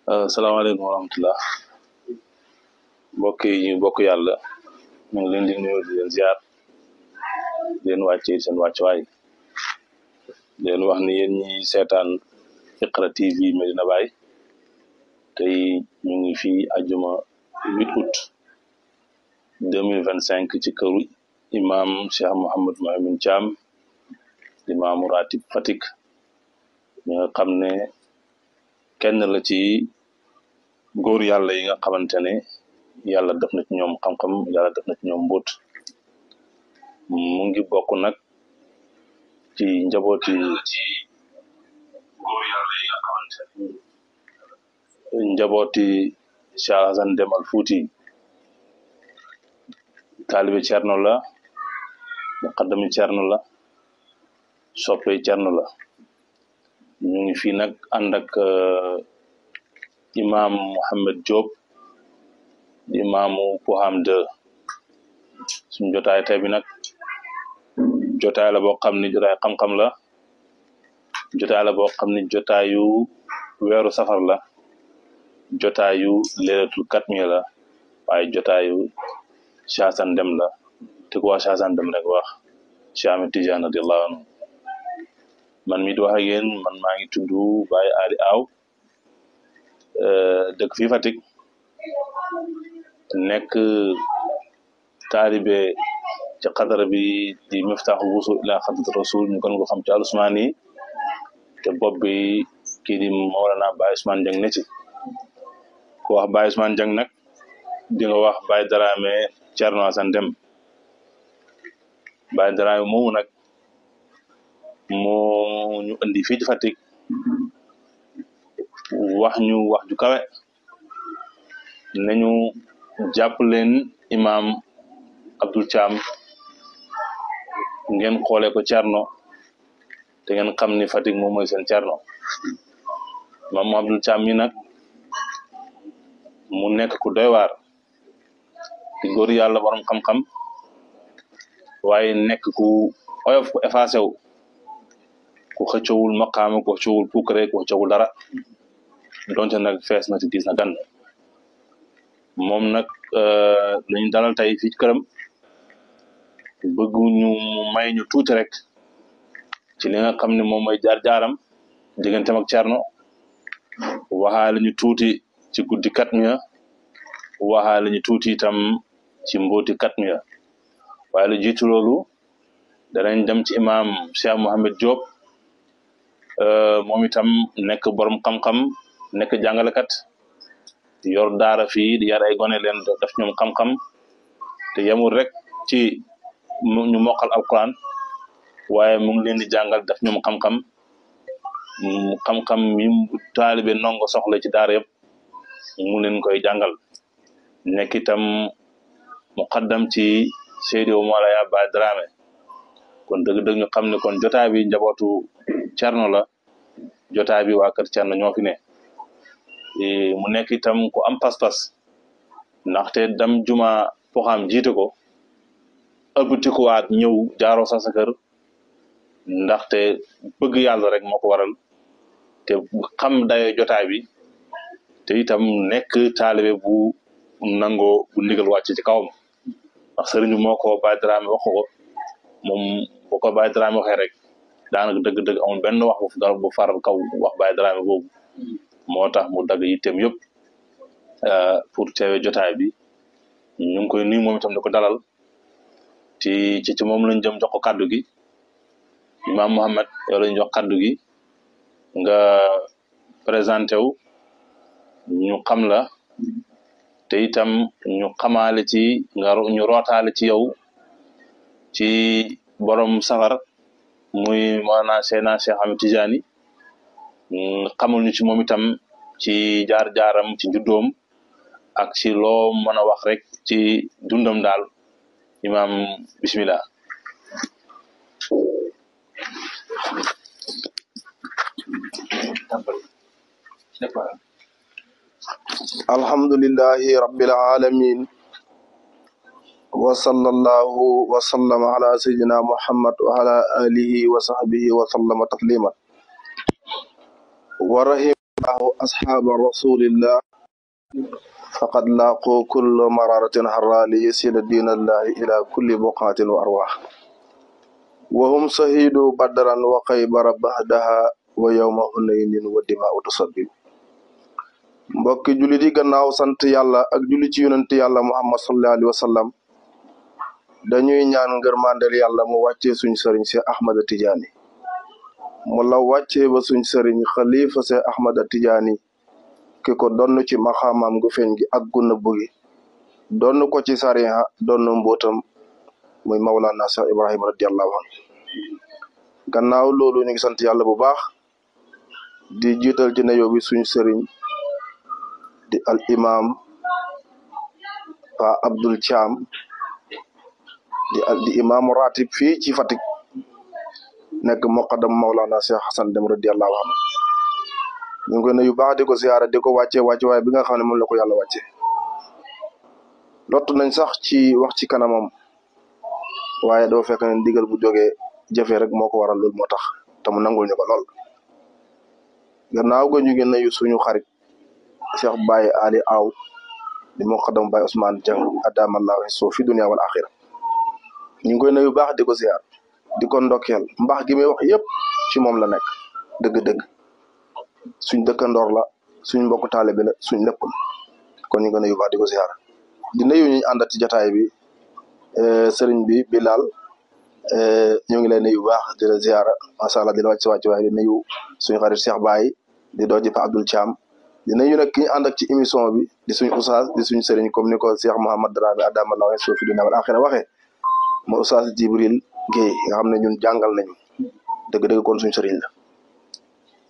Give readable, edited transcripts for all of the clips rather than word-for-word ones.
salaamaaleykum wa rahmatullah mbokk yi ñu bokk yàlla ñu ngi leen di nuyu di leen ziar di leen wàccee seen wàccuwaay di leen wax ni yéen ñi seetaan Iqra TV Medina Baye tey ñu ngi fii àjjuma 8 août 2025 ci këru imam Cheikh Mouhamed Mahimin Thiam imaamu ratib Fatick ñi nga xam ne kenn la ci góor yàlla yi nga xamante ne yàlla def na ci ñoom xam-xam yàlla def na ci ñoom mbóot mu ngi bokk nag ci njabooti góor yàlla yi nga xamante ne njabooti Cheikh Hassan Dème Al Fouti taalibe Cerno la muqaddami Cerno la soppe Cerno la ñu ngi fii nag ànd ak imam Mohamed Diop imaamu Poham 2 suñu jotaay tey bi nag jotaay la boo xam ni jotaay xam-xam la jotaay la boo xam ni jotaayu weeru safar la jotaayu leeratul katmiya la waaye jotaayu Cheikh Hassan Dème la te ku wax Cheikh Hassan Dème rek wax Cheikh Ahmed Tidiane radiyallahu anhu man mi di wax ak yéen man maa ngi tudd Baye Ali Aw dëkk fii Fatick nekk taalibe ci xadara bi di Miftaaxul Wusul ila xadrati rasul ñu gën ko xam ci Al Usmani te bopp bi kii di Mawlana Baye Ousmane Dieng ne ci ku wax Baye Ousmane Dieng nag di nga wax Baye Dramé Cerno Hassan Dème Baye Dramé moomu nag moo ñu andi fii ci Fatick wax ñu wax ju kawe nañu jàpp leen imam Abdul Thiam ngeen xoolee ko Cerno te ngeen xam ni Fatick moom mooy seen Cerno imam Abdul Thiam mi nag mu nekk ku doy waar di góor yàlla borom xam-xam waaye nekk ku oyof ku effacé wu ku xëccowul maqaama ku xëccowul puukare ku xëccowul dara donte nag fees na ci gis na gan moom nag lañu dalal tey fii ci këram bëgguñu may ñu tuuti rek ci li nga xam ne moom mooy jaar-jaaram digganteem ak Cerno waxaale ñu tuuti ci guddi katmiya waxaale ñu tuuti itam ci mbooti katmiya waaye lu jiitu loolu danañ dem ci imam Cheikh Mohamed Diop moom itam nekk borom xam-xam nekk jàngalekat yor daara fii di yar ay gone leen def ñoom xam-xam te yemul rek ci ñu mokkal alquran waaye mu ngi leen di jàngal def ñoom xam-xam xam-xam yi taalibe ndongo soxla ci daara yëpp mu leen koy jàngal nekk itam muqaddam ci Seydi Mawlaya Baye Dramé kon dëgg-dëgg ñu xam ne kon jotaay bi njabootu Cerno la jotaay bi waa kër Cerno ñoo fi ne mu nekk itam ku am pas-pas ndaxte dam juma Poham jiite ko ëbbtikuwaat ñëw jaaroo sa kër ndaxte bëgg yàlla rek moo ko waral te xam dayo jotaay bi te itam nekk taalibe bu nangoo bu ndigal wàcc ci kawam ndax sëriñ bi moo ko Baye Dramé wax ko moom boo ko Baye Dramé waxee rek daanaka dëgg-dëgg amul benn wax bu faral kaw wax Baye Dramé boobu moo tax mu dagg yitteem yëpp pour teewe jotaay bi ñu ngi koy nuyu moom itam di ko dalal ci moom lañ jëm jox ko kaddu gi imam Mohamed yow lañ jox kaddu gi nga présenté wu ñu xam la te itam ñu xamaale ci ñu rootaale ci yow ci borom safar muy maanaam Seydina Cheikh Ahmed Tidiane xamul ñu ci moom itam ci jaar-jaaram ci juddoom ak ci loo mën a wax rek ci dundam daal imam bismillah alhamdulillahi rabbil alamin wa sallallahu wa sallama ala sayyidina Muhammad wa ala alihi wa sahbihi wa sallama taslima wa rahim الله أصحاب رسول الله فقد لاقوا كل مرارة حرا ليصل دين الله إلى كل بقعة وأرواح وهم شهيدوا بدرا وخيبر بعدها ويوم حنين والدماء تصبب mbokki jullit yi gannaaw sant yàlla ak julli ci yonent yàlla Muhammad sallallahu alayhi wa sallam dañuy ñaan ngërmandel yàlla mu wàccee suñ sëriñ si Ahmad Tijaani mu la wàccee ba suñ sëriñ xalifa si Ahmad Tijaani ki ko donn ci maxaamaam gu feeñ gi ak gu nëbb gi donn ko ci sariha donn mbootam muy Mawlana Cheikh Ibrahim radiyallahu anhu gannaaw loolu ñu ngi sant yàlla bu baax di jiital ci nuyoo bi suñ sëriñ di al imam Pa Abdul Thiam di imam ratib fii ci Fatick nekk muqaddam Mawlana Cheikh Hassan Deme radiyallahu anhu ñu ngi koy nuyu baax di ko ziyaara di ko wàcce waaye bi nga xam ne moom la ko yàlla wàcce lottu nañ sax ci wax ci kanamam waaye doo fekk ne ndigal bu jógee jafe rek moo ko waral loolu moo tax te mu nangul ñu ko lool gannaaw ga ñu ngi nuyu suñu xarit Cheikh Baye Ali Aw di muqaddam Baye Ousmane Dieng adamallahu so fi dunya wal axira ñu ngi koy nuyu baax di ko ziyaar di ko ndokkeel mbaax gi muy wax yëpp ci moom la nekk dëgg-dëgg suñ dëkkandoor la suñ mbokk taalibe la suñ lépp kon ñu ngi koy nuyu baax di ko ziyaar di nuyu ñu àndat ci jotaay bi sëriñ bi Bilal ñu ngi lay nuyu baax di la ziyaara macha allah di la wàcc waaye di nuyu suñu xarit Cheikh Baye di doo ji Pa Abdul Thiam di nuyu nag ki ñu ànd ak ci émission bi di suñ oustaz di suñ sëriñ comme ni ko Cheikh Mouhamad Dramé adamallahu so fi dunya wal axira waxee mo oustaz Jibril Guèye nga xam ne ñun jàngal nañu dëgg-dëgg kon suñ sëriñ la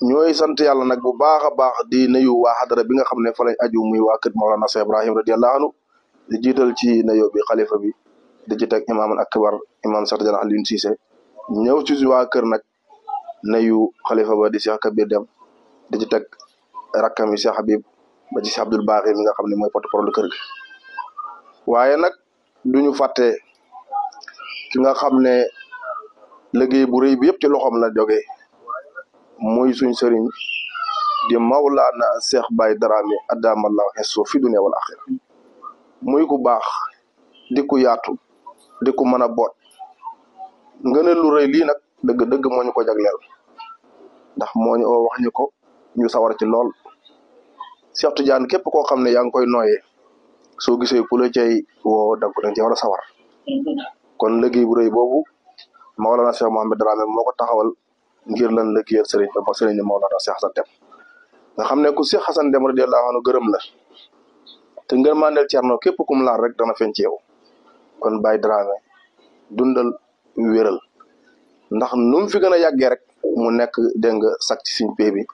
ñooy sant yàlla nag bu baax a baax di nuyu waa xadara bi nga xam ne fa lañ aju muy waa kër Mawlana Cheikh Ibrahim radiyallahu anhu di jiital ci nuyoo bi xalifa bi di ci teg imaam al akbar imaam Cheikh Tidiane Alioune Cissé ñëw ci waa kër nag nuyu xalifa ba di Cheikh Kabir Dem di ci teg rakkam yi Cheikh Habib ba ci Cheikh Abdoul Baaxi mi nga xam ne mooy porte-parole kër gi waaye nag duñu fàtte ki nga xam ne liggéey bu rëy bi yëpp ci loxoom la jógee muy suñ sëriñ di Mawlana Cheikh Baye Dramé adamallahu so fi dunya wal axira muy ku baax di ku yaatu di ku mën a boot ngëneel lu rëy lii nag dëgg-dëgg moo ñu ko jagleel ndax moo ñu wax ñu ko ñu sawar ci lool Cheikh Tidiane képp koo xam ne yaa ngi koy nooyee soo gisee ku la cay woo da nga ci war a sawar kon liggéey bu rëy boobu Mawlana Cheikh Mohamed Dramé moo ko taxawal ngir lan liggéeyal sëriñ ba sëriñ ni Mawlana Cheikh Hassan Deme nga xam ne ku Cheikh Hassan Deme radiyallahu anhu gërëm la te ngërmandeel Cerno képp kum laal rek dana feeñ ci yow kon Baye Dramé dundal wéral ndax nu mu fi gën a yàggee rek mu nekk dégg nga sax ci suñ pay bi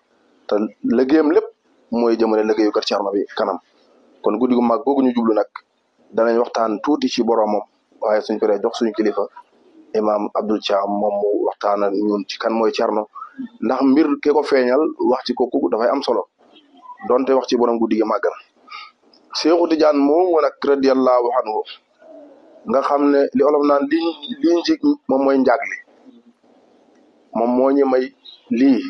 te liggéeyam lépp mooy jëmale liggéeyu kër Cerno bi kanam kon guddi gu mag googu ñu jublu nag danañ waxtaan tuuti ci boromam waaye suñ paree jox suñu kilifa imam Abdul Thiam moom mu waxtaan ak ñun ci kan mooy Cerno ndax mbir ke ko feeñal wax ci kooku dafay am solo donte wax ci borom guddi gi màggal Seexu Tijaan moomu nag radiyallahu anhu nga xam ne li olof naan liñ ci moom mooy njàgli moom moo ñu may lii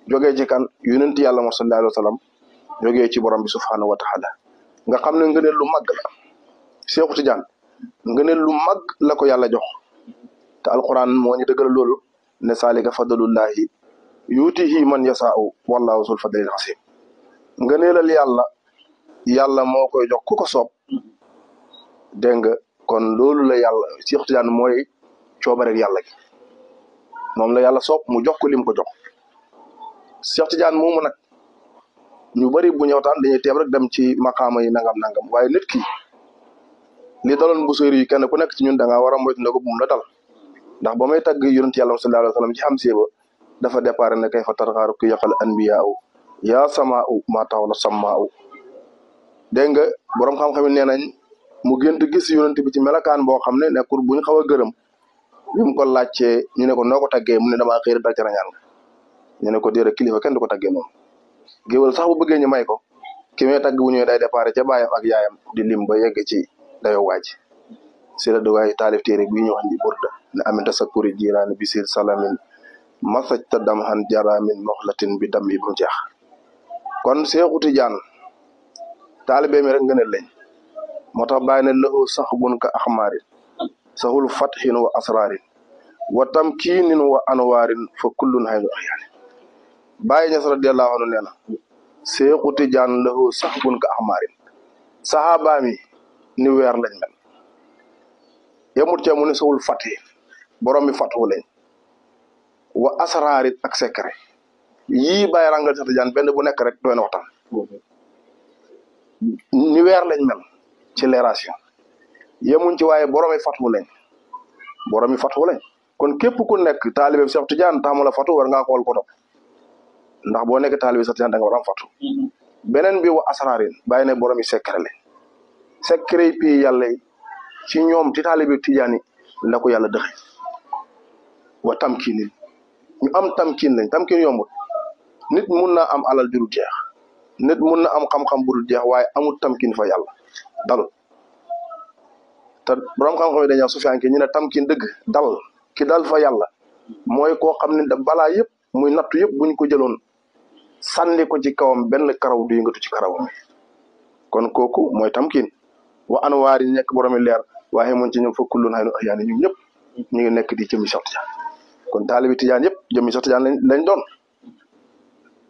jógee ci kan yonent yàlla mo sallallahu alayhi wa sallam jógee ci borom bi subhanahu wa taala nga xam ne ngëneel lu mag la Seexu Tijaan ngëneel lu mag la ko yàlla jox te alquran moo ñu dëggal loolu ne saalika fadlullahi yuutihi man yasaau wallahu zul fadlil asim ngëneelal yàlla moo koy jox ku ko soob dégg nga kon loolu la yàlla Seexu Tijaan mooy coobareel yàlla gi moom la yàlla soob mu jox ko lim ko jox Seexu Tijaan moomu nag ñu bari bu ñëwtaan dañuy teeb rek dem ci maqaama yi nangam waaye nit ki li daloon bu sëri yi kenn ku nekk ci ñun da ngaa war a moytu ne ko bu mu la dal ndax ba may tagg yonent yàlla sallallahu alayhi wa sallam ci xam séeba dafa déparé ne kay fa tarxaaru ku yaqal anbiyaa yaa samaa u maa taw la sammaa u dégg nga borom xam-xam nee nañ mu gént gis yonent bi ci melakaan boo xam ne nekkul buñ xaw a gërëm bi mu ko laajtee ñu ne ko noo ko taggee mu ne damaa xëy dal ci rañaan nga ñu ne ko déedéet kilifa kenn du ko taggee noonu géwal sax bu bëggee ñu may ko ki may tagg bu ñëwee day déparé ca baayam ak yaayam di lim ba yegg ci dayoo waaj si la duwaay taalif téere bii ñu wax ni burda ne amin tasakuri jiiraani bisir salamin masaj ta dam han jaramin moxlatin bi dam yi bu mu jeex kon Seexu Tijaan taalibe mi rek ngëneel lañ moo tax bàyyi ne lahu saxbun ka axmaarin saxul fathin wa asrarin wa tamkinin wa anwaarin fa kullun haynu axyaani Baay Ñas radiyallahu anhu nee na Seexu Tijaan lahu saxbun ka axmaarin saxaaba mi ni weer lañ mel yemut ca mu ne saxul fathi borom mi fathu lañ wa asrarit ak secret yii bàyyi rangal Seexu Tijaan benn bu nekk rek doy na waxtaan ni weer lañ mel ci leeration yemuñ ci waaye boromi fatwu lañ kon képp ku nekk taalibe Seex Tijaan taxamu la fatwu war ngaa xool ko topp ndax boo nekk taalibe Seex Tijaan da nga war am fatwu beneen bi wa asraarin bàyyi ne boromi secret lañ secret yi yàlla ci ñoom ci taalibe Tijaan yi la ko yàlla dëxe wa tamkinin ñu am tamkin lañ tamkin yombut nit mun naa am alal jurul jeex nit mun na am xam-xam bu dul jeex waaye amul tamkin fa yàlla dalul te borom xam-xam yi dañuy sufiyanke ñu ne tamkin dëgg dal ki dal fa yàlla mooy koo xam ne da balaa yëpp muy nattu yëpp buñ ko jëloon sànni ko ci kawam benn karaw du yëngatu ci karawam kon kooku mooy tamkin wa anwaar yi nekk boromi leer waaye mun ci ñoom fa kullun haynu ahyaani ñoom ñëpp ñu ngi nekk di jëmmi Seex Tijaan kon taalibi Tijaan yëpp jëmmi Seex Tijaan lañ doon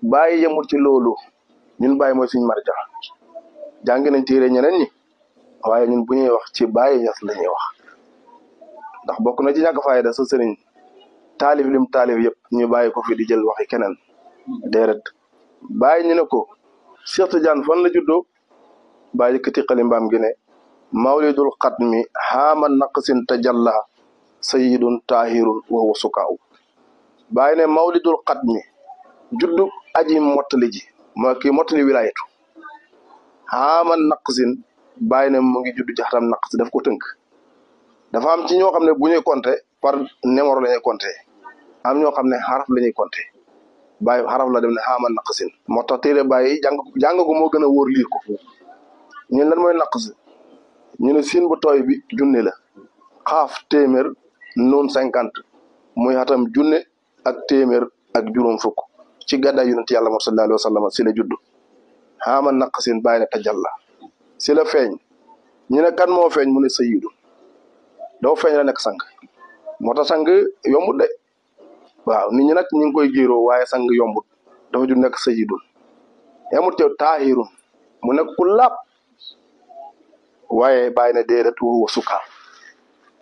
bàyyi yemul ci loolu ñun Baay mooy suñu marja jàng nañ téere ñeneen ñi waaye ñun bu ñuy wax ci Baay Ñas la ñuy wax ndax bokk na ci ñàkk fayda sa sëriñ taalif lim taalif yëpp ñu bàyyi ko fi di jël waxi keneen déedéet bàyyi ñu ne ko Seex Tijaan fan la juddoo bàyyi yëkkati xalimbaam gi ne mawlidul xatmi haama naqsin tajalla sayyidun tahirun wa huwa sukaaw bàyyi ne mawlidul xatmi juddu aji mottali ji mooy kii mottali wilayatu haama naqsin bàyyi ne mu ngi juddu jaxatam naqs daf ko tënk dafa am ci ñoo xam ne bu ñuy compter par numéro la ñuy compter am ñoo xam ne xaraf la ñuy compter bàyyi xaraf la dem ne haama naqsin moo tax téere bàyyi jàng gu moo gën a wóor liir ko ñun lan mooy naqs ñu ne siin bu tooy bi junne la xaaf téeméer noon 50 muy xatam junne ak téeméer ak juróom fukk ci gàddaay yonent yàlla Muhammad sallallahu alayhi wa sallam si la juddu xaama naqsin bàyyi ne tajalla si la feeñ ñu ne kan moo feeñ mu ne sayyidu dafa feeñ la nekk sang moo tax sang yombut de waaw nit ñi nag ñu ngi koy jiiroo waaye sang yombut dafa jud nekk sayyidun yamut teew taahirun mu nekk ku laab waaye bàyyi ne déedéet wa sukaa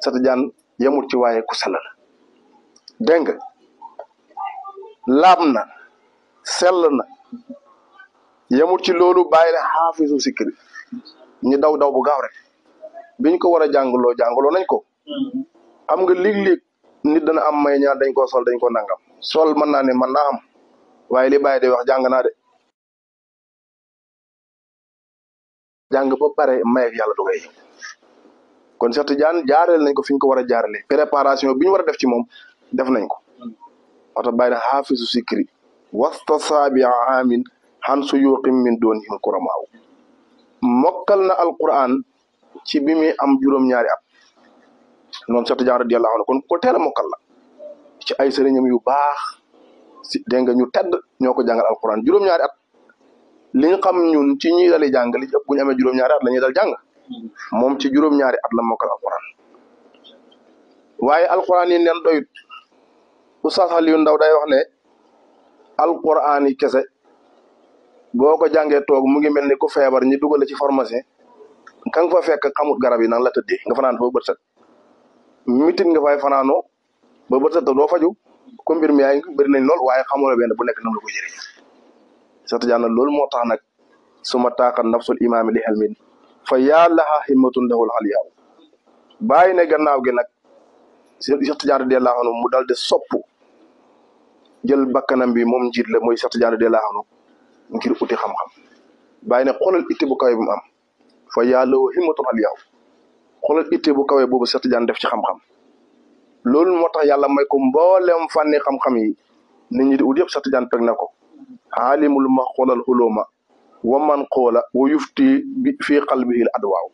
Seex Tijaan yamut ci waaye ku sellal dégg nga laab na sell na yamut ci loolu bàyyi ne xaafisu sikri ñu daw bu gaaw rek biñ ko war a jàngaloo nañ ko xam nga léeg-léeg nit dana am may ñaar dañ ko sol dañ ko nangam sol mën naa ne mën naa am waaye li bàyyi de wax jàng naa de jàng ba pare may ak yàlla dugay kon Seex Tijaan jaareel nañ ko fi ñu ko war a jaarale préparation bi ñu war a def ci moom def nañ ko wata bàyyi ne xaafisu sikri wasta saabi amin xan su yuqim min doonihim kuramaaw mokkal na alquran ci bi muy am juróom-ñaari at noonu Seex Tijaan radiyallahu anhu kon ko teel a mokkal la ci ay sëriñam yu baax si dégg nga ñu tedd ñoo ko jàngal alquran juróom-ñaari at li ñu xam ñun ci ñi dali jàng li ci ëpp bu ñu amee juróom-ñaari at la ñuy dal jàng moom ci juróom-ñaari at la mokkal alquran waaye alquran yi neen doyut Oustaz Aliou Ndaw day wax ne alquran yi kese boo ko jàngee toog mu ngi mel ni ku feebar ñi dugal ci pharmacie ka nga fa fekk xamut garab yi nan la tëddee nga fanaan fa bët set mitin nga fay fanaanoo ba bët set doo faju ko mbir mi yaay bëri nañ lool waaye xamoo benn bu nekk nam la ko jëriñ Seex Tijaan loolu moo tax nag suma taaxal nafsul imaami li helmin fa yaa laha himmatun lahul xaliyaaw bàyyi ne gannaaw gi nag Seex Tijaan radiyallaahu anhu mu dal de sopp jël bakkanam bi moom njiit la mooy Seex Tijaan radiyallaahu anhu ngir uti xam-xam bàyyi ne xoolal itte bu kawe bu mu am fa yaa lahu himmatun xaliyaaw xoolal itte bu kawe boobu Seex Tijaan def ci xam-xam loolu moo tax yàlla may ko mboolem fànni xam-xam yi nit ñi di ut yëpp Seex Tijaan peg na ko aalimul ma xoolal xulóoma wa man xoola wa yufti bi fii qalbihi adwaaw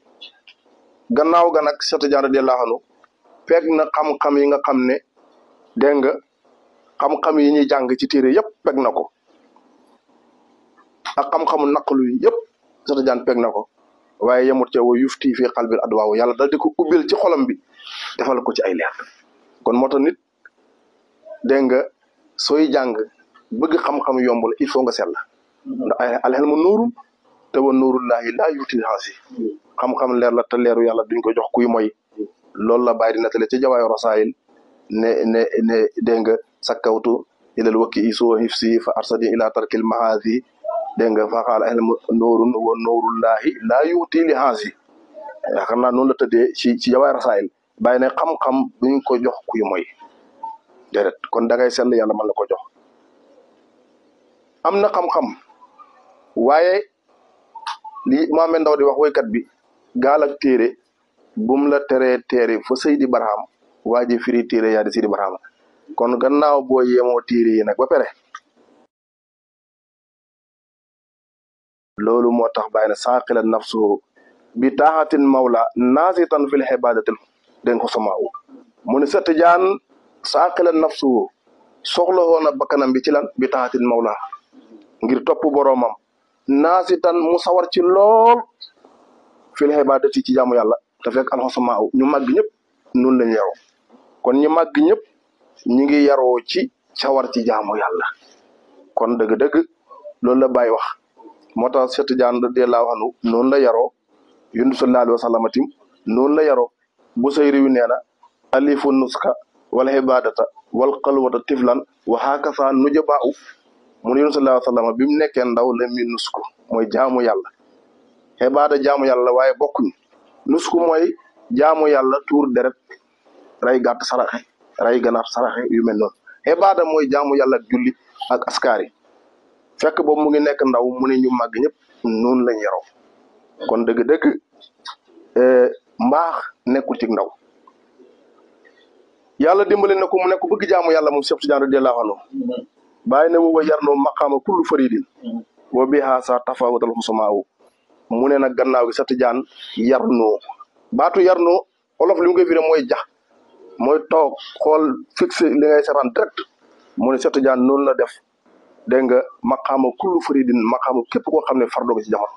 gannaaw ga nag Seex Tijaan radiyallaahu anhu peg na xam-xam yi nga xam ne dégg nga xam-xam yi ñuy jàng ci téere yëpp peg na ko ak xam-xamu naqlu yi yëpp Cheikh Tidiane peg na ko waaye yemut ca wa yufti fii qalbil adwaaw yàlla dal di ko ubbil ci xolam bi defal ko ci ay leer kon moo tax nit dégg nga sooy jàng bëgg xam-xam yomb la il faut nga sell ndax al ilmu nuurun te wa nuurullahi laa yutil haasi xam-xam leer la te leeru yàlla duñ ko jox kuy moy loolu la bàyyi di nettali ci jawaayu rasaayil ne dégg nga sakkawtu ilal wakki isoo hifsi fa arsadi ila tarkil mahaasi dégg nga fa qaala ilmu nuurun wa nuurullahi laa yuti li haasi yaakaar naa noonu la tëddee ci jawaayu rasaayil bàyyi ne xam-xam duñ ko jox kuy moy déedéet kon dangay sell yàlla mën la ko jox am na xam-xam waaye li Mohamed Ndaw di wax woykat bi gaal ak téere bum la teree téere fa Seydi Barham waa ji firi téere yaa di Seydi Barham kon gannaaw boo yemoo téere yi nag ba pare loolu moo tax bàyyi na saaqilan nafsuhu bi taaxatin mawla naasitan fil xibaadatil den ko samaaw mu ne Seex Tijaan saaqilan nafsuhu soxla woon na bakkanam bi ci lan bi taaxatin mawla ngir topp boroomam naasitan mu sawar ci lool fil xibaadati ci jaamu yàlla te fekk alxasamaaw ñu màgg ñëpp noonu lañ yaroo kon ñu màgg ñëpp ñi ngi yaroo ci sawar ci jaamu yàlla kon dëgg-dëgg loolu la Baay wax moo tax Seex Tijaan radiyallaahu anhu noonu la yaroo Yonent bi sallallaahu alayhi wa sallam tim noonu la yaroo bu say réew nee na alifu nuska wal xibaadata wal xalwata tiflan wa hakasa nujabaaw mu ne Yonent bi sallallaahu alayhi wa sallam bi mu nekkee ndaw la mi nusku mooy jaamu yàlla xibaada jaamu yàlla waaye bokkuñ nusku mooy jaamu yàlla tuur deret ray gàtt saraxe ray ganaar saraxe yu mel noonu xibaada mooy jaamu yàlla ak julli ak askari fekk boobu mu ngi nekk ndaw mu ne ñu màgg ñëpp noonu lañ yaroo kon dëgg-dëgg mbaax nekkul ci ndaw yàlla dimbali na ko mu nekk bëgg jaamu yàlla moom Cheikh Tidiane radiyallaahu anhu bàyyi ne wa yarnoo maqaama kullu faridin wa biha sa tafawutal xusamaawu mu ne nag gannaaw gi Seex Tijaan yarnoo baatu yarnoo olof li mu koy firé mooy jax mooy toog xool fixé li ngay seetaan direct mu ne Seex Tijaan noonu la def dégg nga maqaama kullu faridin maqaama képp koo xam ne fardo nga ci jamono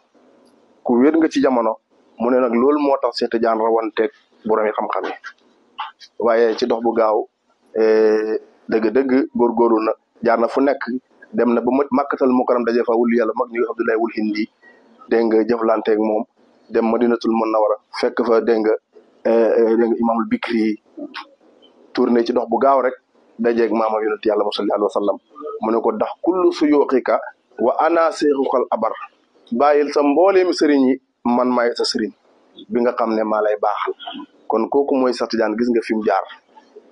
ku wéet nga ci jamono mu ne nag loolu moo tax Seex Tijaan rawanteeg borom yi xam-xam yi waaye ci dox bu gaaw dëgg-dëgg góorgóorlu na jaar na fu nekk dem na ba Makkatal Mukarram daje fa wul yàlla mag ñu Abdoulaye wul Hindi dégg nga jëflanteeg moom dem Madinatul Munawwara fekk fa dégg nga imaamul Bikri tourné ci dox bu gaaw rek dajeeg maama yonent yàlla sallallahu alayhi wa sallam mu ne ko dax kullu suyuuxika wa ana seexukal abar bàyyil sa mbooleemi sëriñ yi man maay sa sëriñ bi nga xam ne maa lay baaxal kon kooku mooy Seex Tijaan gis nga fi mu jaar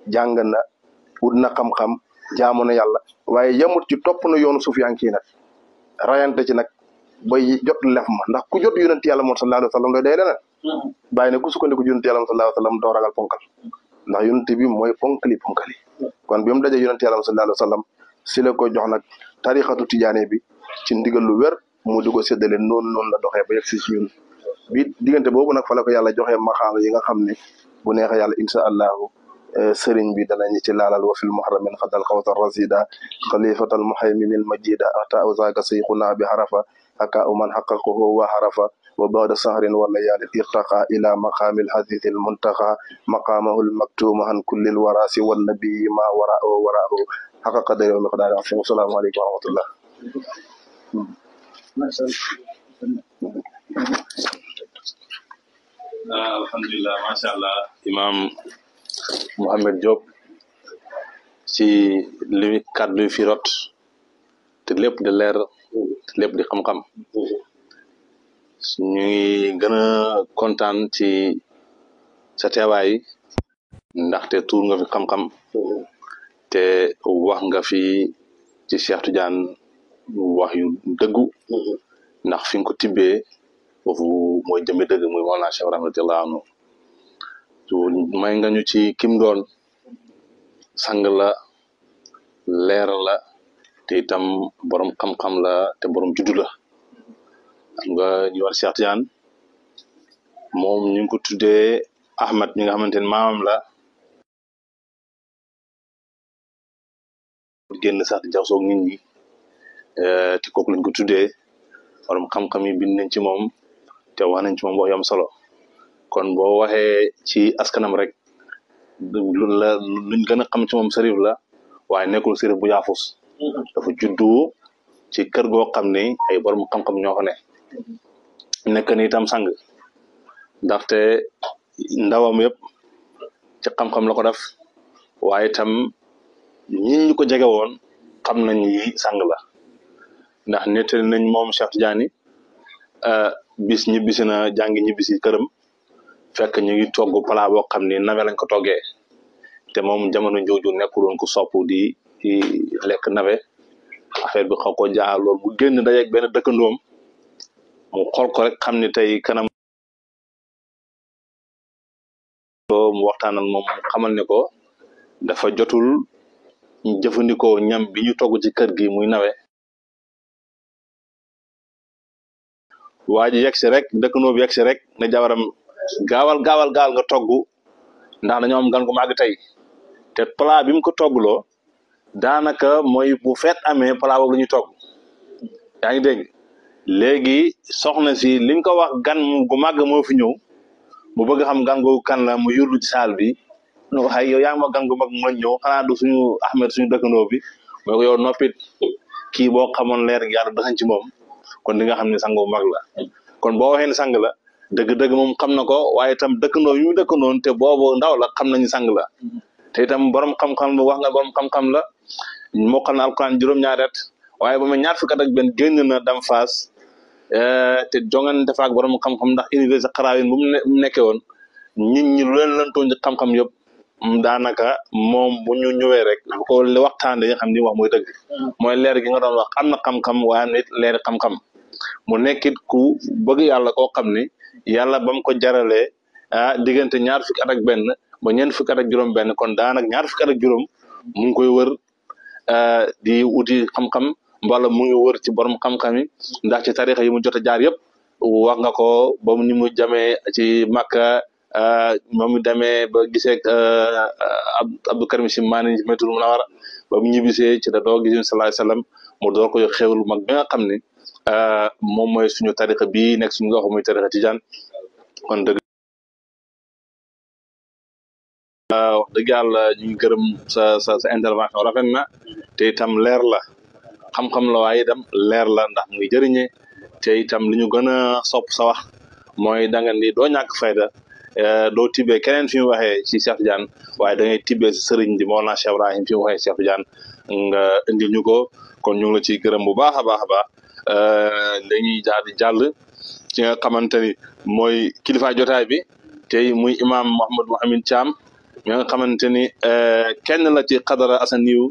jàng na wut na xam-xam jaamu na yàlla waaye yemut ci topp na yoonu sufiyanki nag rayante ci nag bay jot lef ma ndax ku jot yonent yàlla moom sallallahu alayhi wa sallam doy day leneen bàyyi ne ku sukkandiku yonent yàlla moom sallallahu alayhi wa sallam doo ragal ponkal ndax yonent bi mooy ponkali kon bi mu daje yonent yàlla moom sallallahu alayhi wa sallam si la ko jox nag tarixatu tijaane bi ci ndigal lu wér mu di ko séddale noonu la doxee ba yegg si ñun bi diggante boobu nag fa la ko yàlla joxee maqaam yi nga xam ne bu neexee yàlla insha allahu sëriñ bi danañu ci laalal wa fil muharramin xadal xawsar rasida xalifatal muhayminil majida ata uzaga sayxuna bi harafa haka uman xaqaqahu wa harafa wa ba'da sahrin wa layalin irtaqa ila maqamil hadithil muntaqa maqamahul maktum an kullil warasi wan nabiyyi ma wara'u haka qadari wa miqdari asim. Assalamu alaykum wa rahmatullah. alhamdulillah masha Allah imam Mohamed Diop ci li kàddu fi rot te lépp di leer te lépp di xam-xam ñu ngi gën a kontaan ci sa teewaay ndaxte tuur nga fi xam-xam te wax nga fi ci Cheikh Tidiane wax yu dëggu ndax fi nga ko tibbee foofu mooy jëmmi dëgg muy Mawlana Cheikh rahmatullah anhu may nga ñu ci kim doon sang la leer la te itam borom xam-xam la te borom juddu la xam nga ñu war Cheikh Tidiane moom ñu ngi ko tuddee Ahmad mi nga xamante ne maamam la génn sax di jaxasoo nit ñi te kooku lañ ko tuddee borom xam-xam yi bind nañ ci moom te wax nañ ci moom wax yu am solo kon boo waxee ci askanam rek luñ gën a xam ci moom sërif la waaye nekkul sërif bu yaafus dafa juddu ci kër goo xam ne ay borom xam-xam ñoo fa ne nekk ni itam sang ndaxte ndawam yëpp ci xam-xam la ko def waaye itam ñi ñu ko jege woon xam nañ yi sang la ndax nettali nañ moom Cheikh Tidiane bis ñibbisi na jàngi ñibbisi këram fekk ñu ngi togg plat boo xam ni nawe lañ ko toggee te moom jamono jooju nekkuloon ko sopp di lekk nawe affaire bi xaw ko jaa lool mu génn dajeeg benn dëkkandoom mu xool ko rek xam ni tey kanam mu waxtaanal moom xamal ne ko dafa jotul ñu jëfandikoo ñam bi ñu togg ci kër gi muy nawe waa ji yegsi rek dëkkandoo bi yegsi rek ne jabaram gaawal nga togg ndax dañoo am gan gu màgg tey te plat bi mu ko toggloo daanaka mooy bu feet amee plat boobu la ñuy togg yaa ngi dégg léegi soxna si liñ ko wax gan gu màgg moo fi ñëw mu bëgg xam gan googu kan la mu yurlu ci saal bi no ko xay yow yaa ngi ma gan gu mag mu ñëw xanaa du suñu Ahmed suñu dëkkandoo bi mooy ko yow noppit kii boo xamoon leer yàlla daxañ ci moom kon di nga xam ne sang bu mag la kon boo waxee ne sang la dëgg-dëgg moom xam na ko waaye itam dëkkandoo yu mu dëkkandoon te boobu ndaw la xam nañu sang la te itam borom xam-xam la wax nga borom xam-xam la mokkal na alquran juróom-ñaari at waaye ba ma ñaar fukki at ak benn génn na dem Fass te jongante fa ak borom xam-xam ndax université Xaraawin bu mu nekkee woon nit ñi lu leen lëntoon ci xam-xam yëpp daanaka moom bu ñu ñëwee rek bu ko waxtaan dañuy xam ni wax mooy dëgg mooy leer gi nga doon wax am na xam-xam waaye nit leer xam-xam mu nekkit ku bëgg yàlla koo xam ni yàlla ba mu ko jaralee diggante ñaar fukki at ak benn ba ñeent fukki at ak juróom benn kon daanaka ñaar fukki at ak juróom mu ngi koy wër di uti xam-xam mbala mu ngi wër ci borom xam-xam yi ndax ci tarixa yi mu jot a jaar yëpp wax nga ko ba ni mu jamee ci Makka ba mu demee ba gisee Abdou Karim Si maani Madinatul Munawwara ba mu ñibbisee ci da doo gis sallallahu alayhi wasallam mu door ko xéwlu mag bi nga xam ne moom mooy suñu tarixa bii nekk suñu loxo muy tarixa Tijaan kon dëgg wax dëgg yàlla ñu ngi gërëm sa intervention rafet na te itam leer la xam-xam la waaye itam leer la ndax muy jëriñe te itam li ñu gën a sopp sa wax mooy da nga ni doo ñàkk fayda doo tibbee keneen fi mu waxee ci Cheikh Tidiane waaye da ngay tibbee si sëriñ di Mawlana Cheikh Ibrahim fi mu waxee Cheikh Tidiane nga indil ñu ko kon ñu ngi la ciy gërëm bu baax a baax a baax dañuy jaar di jàll ci nga xamante ni mooy kilifa jotaay bi tey muy imam Mouhamed Mouhamed Thiam mi nga xamante ni kenn la ci xadara asaniw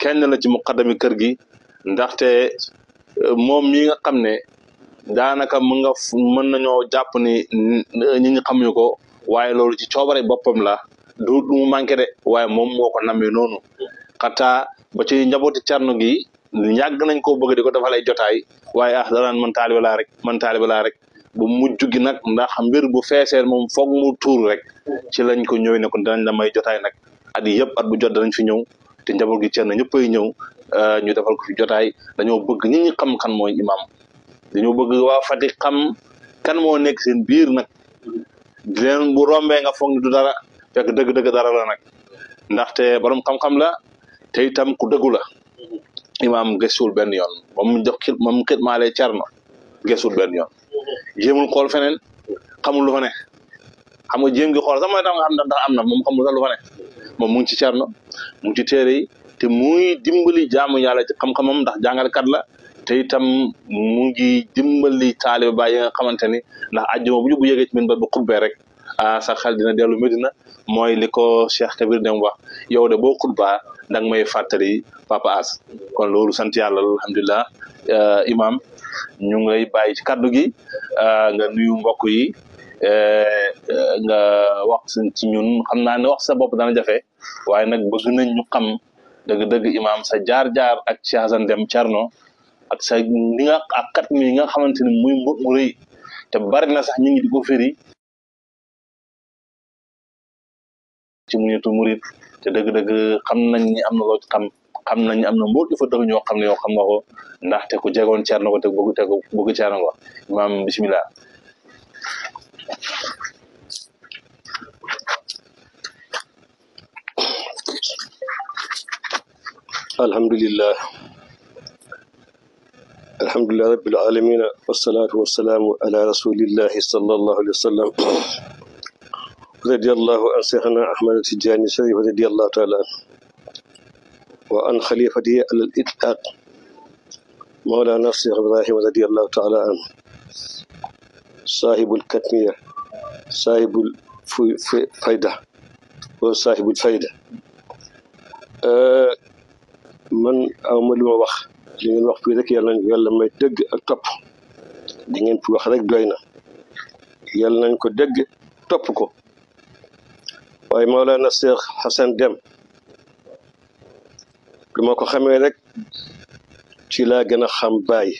kenn la ci muqaddami kër gi ndaxte moom mi nga xam ne daanaka mën nañoo jàpp ni ñi ñi xamuñu ko waaye loolu ci coobare boppam la du mu manqué de waaye moom moo ko namee noonu xataa ba ci njabooti Cerno gi yàgg nañ koo bëgg di ko defal ay jotaay waaye danaan man taaliba laa rek bu mujj gi nag ndax mbir bu feesee moom foog mu tuur rek ci lañ ko ñëwee ne ko danañ la may jotaay nag at yi yëpp at bu jot danañ fi ñëw te njaboot gi Cerno ñëppay ñëw ñu defal ko fi jotaay dañoo bëgg nit ñi xam kan mooy imam dañoo bëgg waa Fatick xam kan moo nekk seen biir nag di leen bu rombee nga foog ni du dara fekk dëgg-dëgg dara la nag ndaxte borom xam-xam la te itam ku dëggu la imam gëstuwul benn yoon moom xitmaalee Cerno gëstuwul benn yoon jéemul xool feneen xamul lu fa ne xam nga jéem gi xool sax mooy tax nga xam ndax am na moom xamul sax lu fa ne moom mu ngi ci Cerno mu ngi ci téere yi te muy dimbali jaamu yàlla ci xam-xamam ndax jàngalkat la te itam mu ngi dimbali taaliba ba yi nga xamante ni ndax àjjuma bu yëgee ci min ba bu xutbee rek sa xel dina dellu Medina mooy li ko Cheikh Kabir dem wax yow de boo xutbaa da nga may fàttali Papa As kon loolu sant yàlla alhamdulilah imam ñu ngi lay bàyyi ci kaddu gi nga nuyu mbokk yi nga wax ci ñun xam naa ne wax sa bopp dana jafe waaye nag bëgg nañ ñu xam dëgg-dëgg imam sa jaar-jaar ak Cheikh Hassane Dème Thierno ak sa li nga ak kat mi nga xamante ni muy mu rëy te bari na sax ñu ngi di ko firi ci Munyatul Murid te dëgg-dëgg xam nañ ni am na loo ci xam nañ am na mbóot yu fa dëgg ñoo xam ne yoo xam nga ko ndaxte ku jegoon Ceerno ko te bëgg Ceerno ko imaam bismillah. alhamdulillah rabbil alamin wassalatu wassalamu ala rasulillahi sallallahu alayhi wa sallam radiyallahu an cheikhna Ahmad Tidiane Sharif radiyallahu taala wa an khalifatihi ala al-itlaq mawlana Cheikh Ibrahim radiyallahu taala an sahibul katmiya sahibul fayda wa sahibul fayda. man awma lu ma wax li ngeen wax fii rek yàlla may dëgg ak topp di ngeen fi wax rek doy na yàlla nañ ko dëgg topp ko. waaye Mawlana Cheikh Hassan Deme bi ma ko xamee rek ci laa gën a xam Baye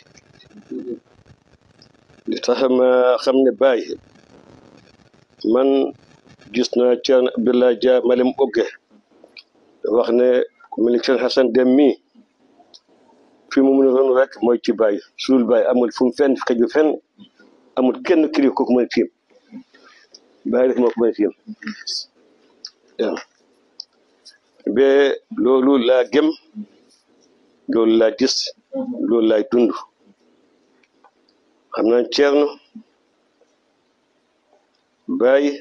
li tax ma xam ne Baye man gis naa Ceerno Abdoulaye Dia Malem Ogge wax ne mel Cheikh Hassan Deme mii fi mu mun a doon rek mooy ci Baye suul Baye amul fu mu fenn xëju fenn amul kenn kilifa kooku mën a tiim Baye rek moo ko mën a tiim ba loolu laa gëm loolu laa gis loolu laay dund. xam naa Ceerno Baye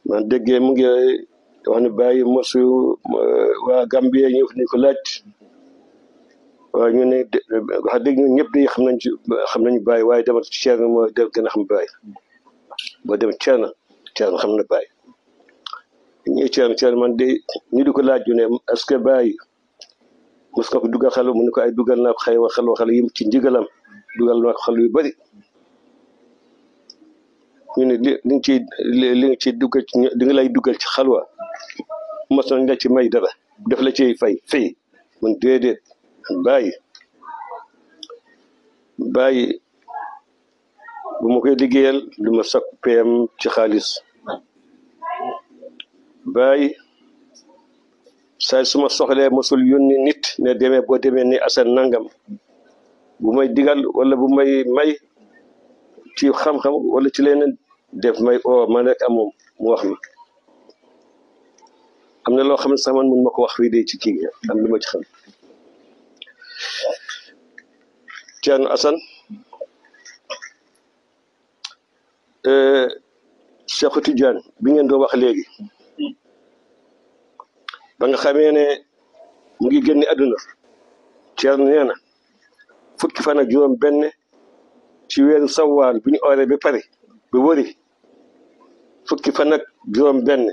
man déggee mu ngi wax ne Baye mosu waa Gambie ñëw ni ko laaj waaye ñu ne wax dëgg ñun ñëpp day xam nañu Baye waaye demal Ceerno moo gën a xam Baye boo dem Ceerno xam na Baye ñu Ceerno man de ñu di ko laaj ne est-ce que Baye mos nga ko dugal xel mu ne ko ay dugal naa ko xel yi ci ndigalam dugal naa ko xel yu bari ñu ne li nga ci dugal li nga lay dugal ci xalwa mos nañ la ci may dara def la ci fay man déedéet Baye bu ma koy liggéeyal lu ma sakk PM ci xaalis Baye saa su ma soxlee mosul yónni nit ne boo demee ni Assane nangam bu may digal wala bu may ci xam-xam wala ci leneen def may man rek am moom mu wax ma am na loo xam ne sax man mun ma ko wax fii de ci kii am lu ma ci xam. Ceerno Assane Cheikh Tidiane bi ngeen doo wax léegi ba nga xamee ne mu ngi génne àdduna Ceerno nee na fukki fan ak juróom benn ci weeru sawaal bu ñu ooree ba pare ba wëri fukki fan ak juróom benn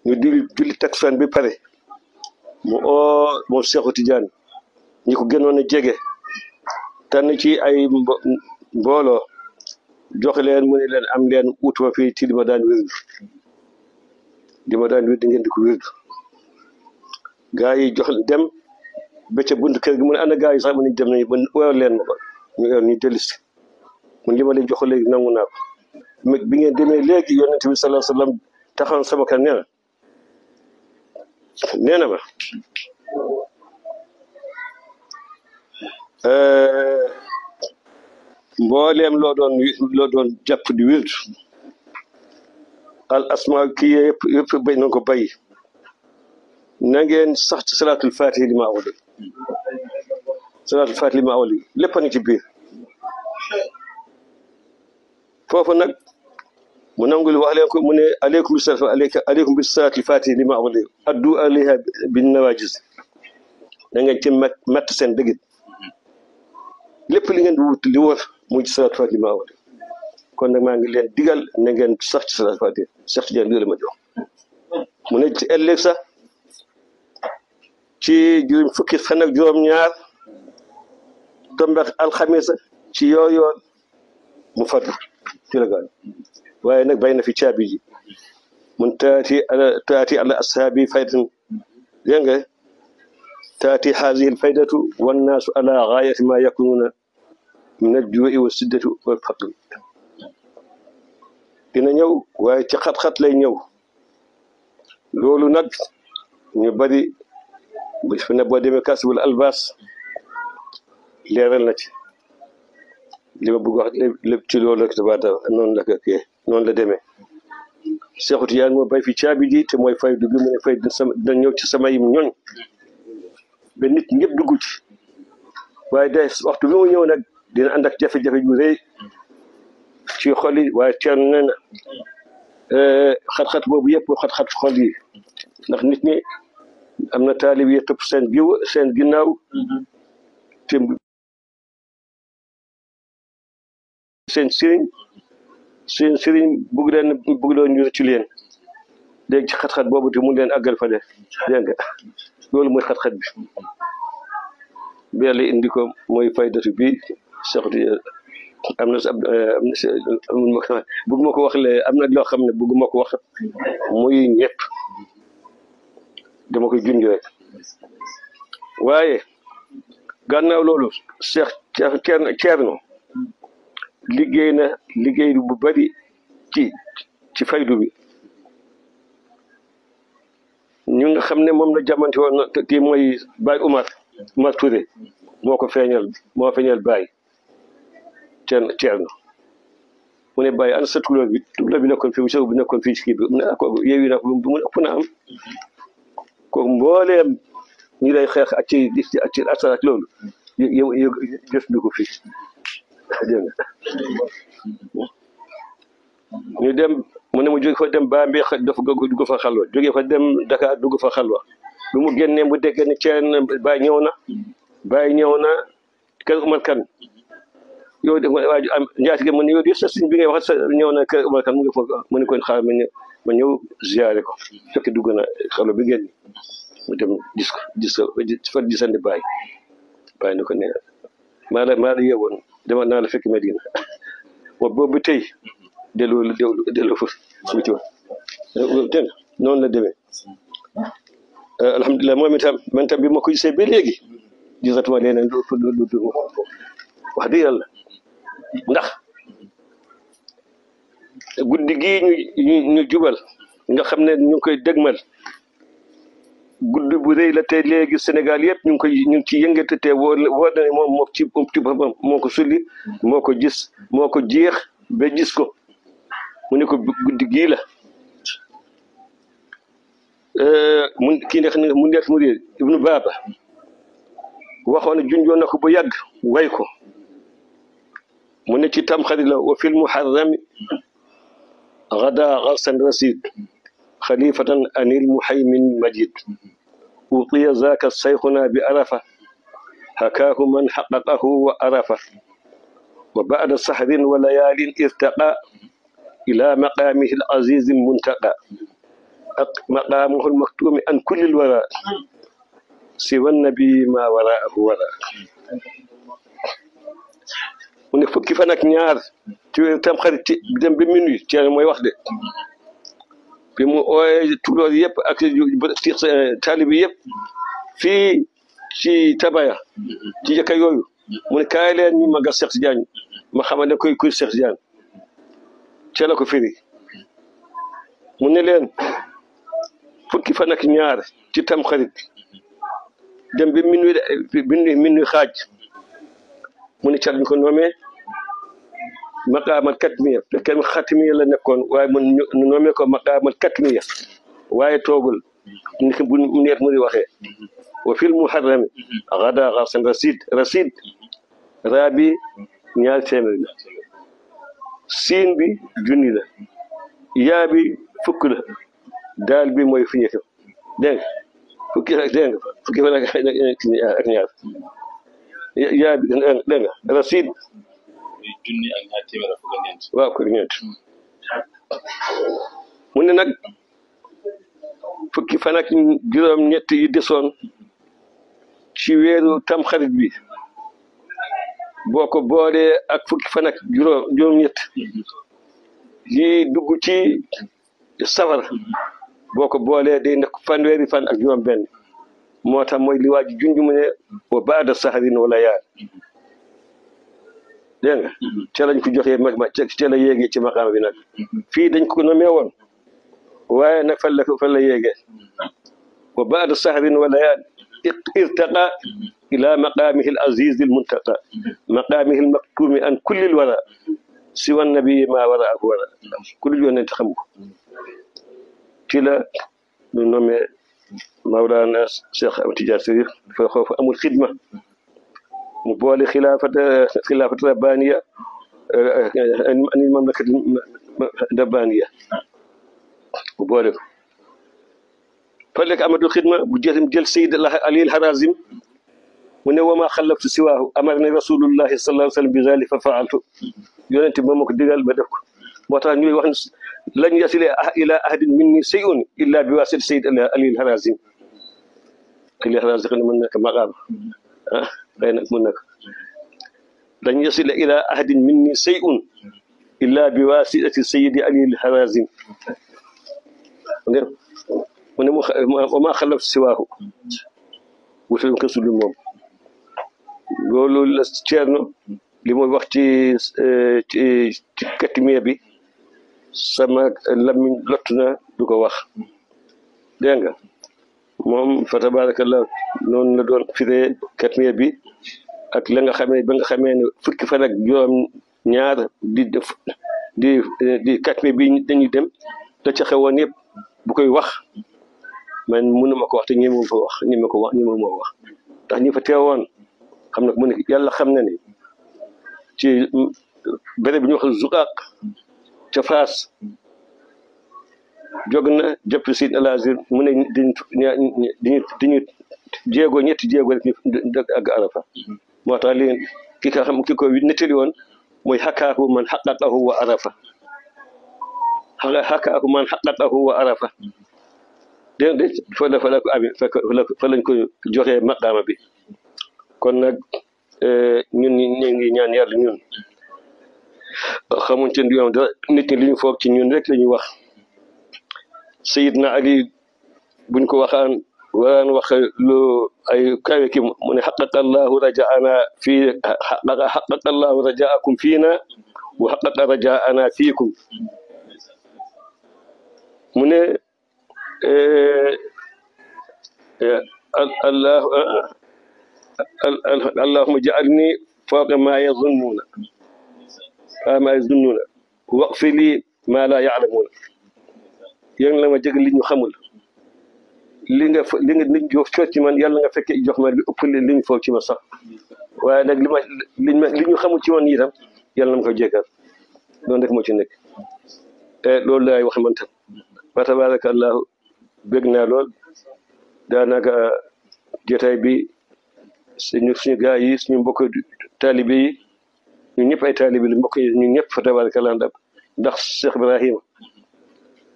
ñu di julli takkusaan ba pare moom Cheikh Tidiane ñi ko gënoon a jege tànn ci ay mbooloo jox leen mu ne leen am leen utuma fii ci li ma daan wérdu ngeen di ko wérdu gaa yi jox dem ba ca buntu kër gi mu ne ana gaa yi sax mu ne dem nañu ba wér leen ma ko ñu dellusi mun li ma leen jox léegi nangu naa ko bi ngeen demee léegi yonent bi sallallahu alayhi wasallam taxaw sama kan nee na ma mbooleem loo doon jàpp di wirdu al asma kii yëpp bay na ko bay na ngeen sax ci salaatul faatihi li ma awali lépp a ngi ci biir foofu nag mu nangul wax leen ko mu ne aleykum bi salaatul faatihi li ma awali addu alayha bin nawajis na ngeen ci matt seen dëggit lépp li ngeen di wut li wër mu ci salaatul faatihi li ma awali kon nag maa ngi leen digal na ngeen sax ci salaatul faatihi sax ci jaan li ma jox mu ne ci ëllëg sax ci juróom fukki fan ak juróom-ñaar tombe alxamis ci yoon mu fatu ci la gaan waaye nag bay na fi caabi ji mun taati ala ashaabi faydatun dégg nga taati haadihi alfaydatu wannaasu ala gaayati ma yakunuuna min aljuu'i wa siddati wal faqri dina ñëw waaye ci xat-xat lay ñëw loolu nag ñu bari bu fi ne boo demee Kasbul Albas leeral na ci li ma bëgg wax lépp ci loolu rek noonu la ko kii noonu la demee Seexu Tijaan moo bay fi caabi ji te mooy faydu bi mu ne fay dina ñëw ci sama yim ñoñ ba nit ñëpp dugg ci waaye day waxtu bi mu ñëw nag dina ànd ak jafe-jafe ju rëy ci xol yi waaye Ceerno nee na xat-xat boobu yëpp xat-xat xol yi ndax nit ñi am na taalib yi topp seen ginnaaw te seen sëriñ bugg doon ñu ci leen léegi ci xat-xat boobu te mun leen àggal fa de dégg nga loolu mooy xat-xat bi yàlla indi ko mooy faydatu bi soxti am na bëgg ma ko wax le am na loo xam ne bëgg ma ko wax muy ñëpp dama koy junj rek waaye gannaaw loolu Cheikh Ceerno liggéey na liggéey bu bari ci faydu bi ñu nga xam ne moom la jamante woon kii mooy Baye Umar Touré moo feeñal Baye Ceerno mu ne Baye ana sa tukulóor bi nekkoon fii bu nekkoon fii ci kii bi mu ne kooku yeewi na ko mu ëpp na am kooku mbooleem ñu lay xeex ak ci asar ak loolu yow jot du ko fii dégg nga ñu dem mu ne mu jóge fa dem Bambey dafa dugg fa xalwa jóge fa dem Dakar dugg fa xalwa lu mu génnee mu dégg ne Ceerno Baye ñëw na kër Umar Kan yow def waa am njaatige mu ne yow sa suñ bi ngay wax ñëw na kër Umar Kan mu ngi foog mu ne kon xaar ma ñëw ziyaare ko fekk dugg na xalwa bi génn mu dem gis ko fa gisandi Baye ni ko ne maa la yeewoon dama naa la fekk Medina boobu tey delloo fa mu ci wax dégg nga noonu la demee alhamdulilah moom itam man tam bi ma ko gisee ba léegi gisatuma leneen lu wax dëgg yàlla ndax guddi gii ñu jubal nga xam ne ñu ngi koy dégmal guddi bu rëy la te léegi Sénégal yëpp ñu ngi ci yëngate te wóor na ne moom moo ko sulli moo ko gis moo ko jeex ba gis ko mu ne ko guddi gii la kii nekk mu nekk mu réer Ibnu Baaba waxoon ne junjoon na ko bu yàgg way ko mu ne ci tamxarit la wa fil muharrami gada garsan rasid xalifatan anil muhaymin majid utiya zaka sayxuna bi arafa hakaahu man xaqaqahu wa arafa wa ba'da sahrin wa layaalin irtaqa ila maqaamihi al azizi muntaqa maqaamuhu al maktuumi an kulli al wara siwa nabi ma waraahu wara mu ne fukki fan ak ñaar ci weeru Tamxarit ci dem ba minuit Ceerno mooy wax de bi mu ooyee tukulóor yëpp ak taalibi yëpp fii ci Tabaya ci jëkka yooyu mu ne kaay leen ñu magal Cheikh Tidiane ma xamal ne kuy Cheikh Tidiane ca la ko firi mu ne leen fukki fan ak ñaar ci Tamxarit dem ba minuit xaaj mu ne ca lañ ko nommé maqaamal katmiya fekk xatmiya la nekkoon waaye mun ñu nommé ko maqaamal katmiya waaye toogul ni ko bu neet mu di waxee wa fil muharrami gada garsan rasid raa bi ñaari téeméer la siin bi junni la yaa bi fukk la daal bi mooy fu ñëkk dégg nga fukki fan ak ñaar yaa bi dégg nga rasid junni ak ñaar téeméer ak fukk ak ñeent waaw ko ñeent mu ne nag fukki fan ak juróom ñett yi desoon ci weeru Tamxarit bi boo ko boolee ak fukki fan ak juróom ñett yi dugg ci safara boo ko boolee day nekk fanweeri fan ak juróom benn moo tax mooy li waa ji junj mu ne wa baada saharin wala yaar dégg nga ca lañ ko joxee ca la yéegee ci maqaama bi nag fii dañ ko nomee woon waaye nag fan la yéegee wa baada saharin wala yaar irtaqa ila maqamihi al aziz al muntaqa maqamihi al maktumi an kulli al wara siwa nabi ma waraahu wara kulli yonent xam ko ci la ñu nommé Mawlana Cheikh Ahmed Tidiane Chérif fa xoofu amul xidma mu boole xilaafat rabbaniya ani mamlakat rabbaniya mu boole ko fa lekk amatul xidma bu jël Seyd Ali al Harazim mu ne wa ma xalaftu siwaahu amarni rasulullahi sallallahu alayhi wa sallam bi zalika fa faaltu yonent bi moom ko digal ba def ko moo tax ñuy wax lan yasila ila ahadin minni shay'un illa bi wasit Seyd Ali al Harazim Ali al Harazim ne mën na ko maqaam xëy na mën na ko lan yasila ila ahadin minni shay'un illa bi wasitati Seyd Ali al Harazim mu ne wa ma xalaftu siwaahu wutal ko sulu moom loolu la Ceerno li muy wax ci katmiya bi sama lamiñ lott na du ko wax dégg nga moom fa tabarakallah noonu la doon firee katmiya bi ak la nga xamee ba nga xamee ne fukki fan ak juróom ñaar di katmiya bi dañuy dem la ca xewoon yëpp bu koy wax man mënuma ko wax te ñi ko wax ñi ma ko wax ñi ma moo wax ndax ñi fa teewoon xam na mu ne yàlla xam na ni ci béréb bi ñu wax Zuqaaq ca Faas jóg na jëpp Seydi El Hadji mu ne diñu jéego ñetti jéego rek ñu ak Arafa moo tax li ki ko nettali woon mooy xakaahu man xaqaqahu wa arafa xakaahu man xaqaqahu wa arafa dégg nga fa la ko amee fa lañ ko joxee maqaama bi kon nag ñun ñu ngi ñaan yàlla ñun xamuñ ci yoon dara nit ñi li ñu foog ci ñun rek la ñuy wax Seydina Ali buñ ko waxaan waraan wax lu ay kawe ki mu ne xaqaqa allahu rajaana fii xaqaqa allahu rajaakum fiina wa xaqaqa rajaana fiikum mu ne allahumma ja'alni fawqa ma yazunnuuna waqfir li ma la ya'lamuuna yéen la ma jëg li ñu xamul li nga liñ jox ci man yàlla nga fekkee jox ma li ëpp li ñu foog ci ma sax waaye nag li ñu xamul ci woon itam yàlla na ma ko jéggal loolu rek moo ci nekk loolu laay wax man tam fa tabarakallahu bëgg naa lool daanaka jotaay bi suñu gaa yi suñu mbokk taalibe yi ñu ñëpp ay taalibe la mbokk yi ñu ñëpp fa tabarakallahu ndax Cheikh Ibrahima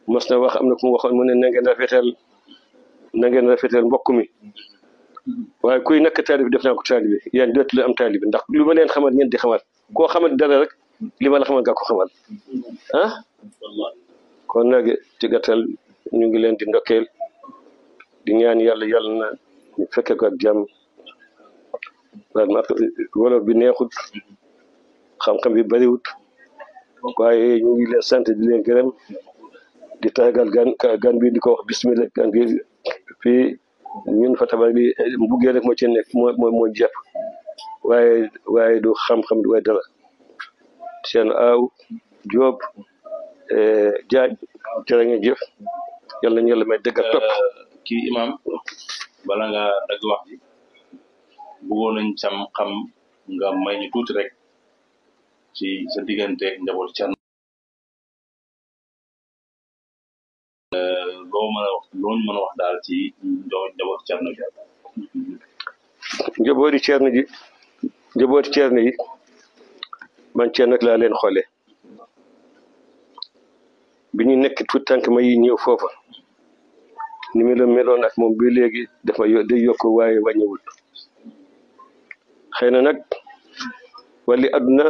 mos na wax am na ku mu waxoon mu ne na ngeen rafetal mbokk mi waaye kuy nekk taalibe def naa ko taalibe yéen dootu la am taalibe ndax lu ma leen xamal ñeen di xamal koo xamal dara rek li ma la xamal nga ko xamal kon nag ci gàttal ñu ngi leen di ndokkeel di ñaan yàlla na ñu fekke ko ak jàmm wolof bi neexut xam-xam bi bariwut waaye ñu ngi leen sant di leen gërëm di tàggal gan bi di ko wax bismillah gan bi fii ñun fa tabar bi buggee rek moo ci nekk moo jàpp waaye du xam-xam du waaye dara seen aaw Jóob jaaj jërë ngeen jëf yàlla ñu yàlla may dëgg ak topp kii imam bala nga dagg wax ji bëggoon nañ sam xam nga may ñu tuuti rek ci sa digganteeg njaboot Cerno loo mën a wax daal ci njaboot Cerno ji njabooti Cerno yi man Cerno laa leen xoolee bi ñu nekk tout tànk ma yi ñëw foofa ni mu la meloon ak moom bi léegi dafa day yokk waaye wàññiwul xëy na nag wali àdduna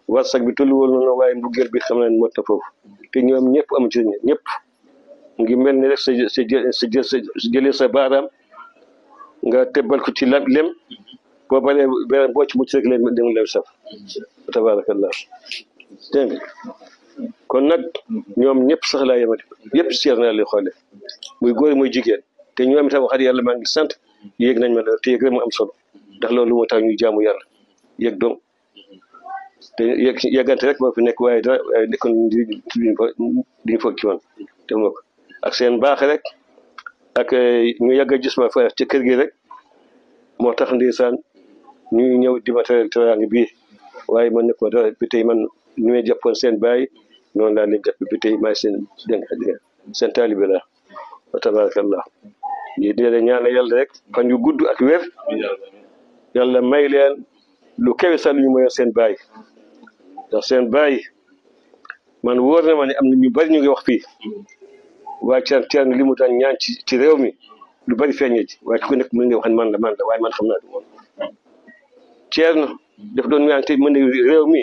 warsak bi tolluwul noonu waaye mbugeel bi xam naa ne mot na foofu te ñoom ñëpp amu ci ñëpp ngi mel ni rek sa jëlee sa baaraam nga tebbal ko ci lem boo baree boo ci mucc rek leen dem lem saf tabarakallah dégg nga kon nag ñoom ñëpp sax laa yemati yëpp seer naa leen xoole muy góor muy jigéen te ñoom itam wax yàlla maa ngi sant yéeg nañ ma lool te yéeg rek mu am solo ndax loolu moo tax ñuy jaamu yàlla yéeg donc te yeggante rek moo fi nekk waaye dara waaye nekkoon duñu foog ci woon te moo ko ak seen baax rek ak ñu yàgg a gis ma fa ci kër gi rek moo tax ndeysaan ñu ñëw di matériel teraanga bii waaye man nekk ma dara bi tey man ñu may jàppoon seen baay noonu laa leen jàpp bi tey maay seen seen taalibe la wa tabarakallah ñi dee ñaan yàlla rek fan yu gudd ak wér yàlla may leen lu kawe sax lu ñu moyoon seen baay ndax seen baay man wóor na ma ne am na ñu bari ñu ngi wax fii waaye Thierno li mu daan ñaan ci réew mi lu bari feeñee ci waaye ku nekk mën nga wax ne man la waaye man xam naa du moom Thierno daf doon ñaan te mën ne réew mi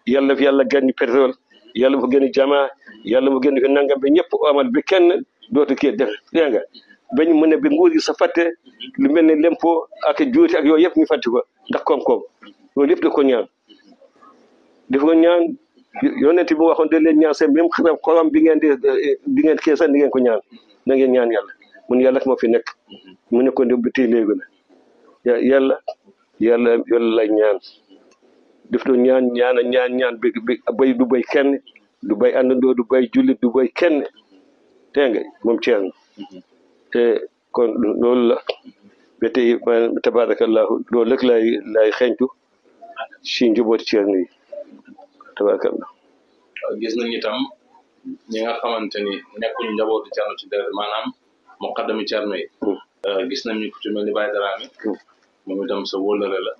yàlla fi yàlla gën pétrole yàlla fa gën jamaa yàlla fa gën nangam ba ñëpp amal bi kenn dootu kii def dégg nga ba ñu mën a bi nguur gi sa fàtte lu mel ne lempo ak juuti ak yooyu yëpp ñu fàtte ko ndax koom-koom loolu yëpp da ko ñaan dafa ko ñaan yonent bi waxoon de leen ñaan seen même xorom bi ngeen di ngeen kii sax di ngeen ko ñaan na ngeen ñaan yàlla mun yàlla moo fi nekk mu ne ko bi tey léegi la yàlla lay ñaan daf doon ñaan bi bay du bay kenn du bay àndandoo du bay jullit du bay kenn dégg nga moom Thierno te kon loolu la ba tey tabarakallahu loolu rek lay xeeñtu si njabooti Thierno yi tabarakallah gis nañu itam ñi nga xamante ni nekkuñu njabootu Thierno ci deret maanaam muqaddami Thierno yi gis nañu ku ci mel ni Baye Dramé moom itam sa wóllare la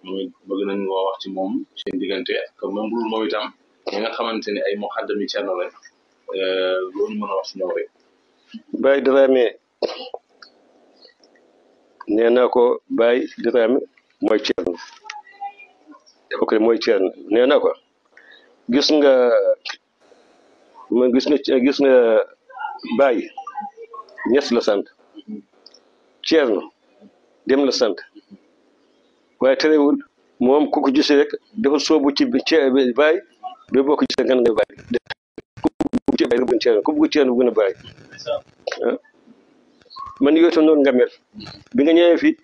moom bëgg nañu woo wax ci moom seen diggante ak même bul moom itam ñi nga xamante ni ay muqaddami Thierno la loolu mën a wax si ñoom rek Baye Dramé nee naa ko Baye Dramé mooy Thierno ok mooy Thierno nee naa ko gis nga Baye Ñas la sant Thierno dem la sant waaye terewul moom ku ko gisee rek dafa soobu ci Baye ba boo ko gisee nga ne Baye ku bugg Thierno bu gën a Baye man yooyu tam noonu nga mel bi nga ñëwee fi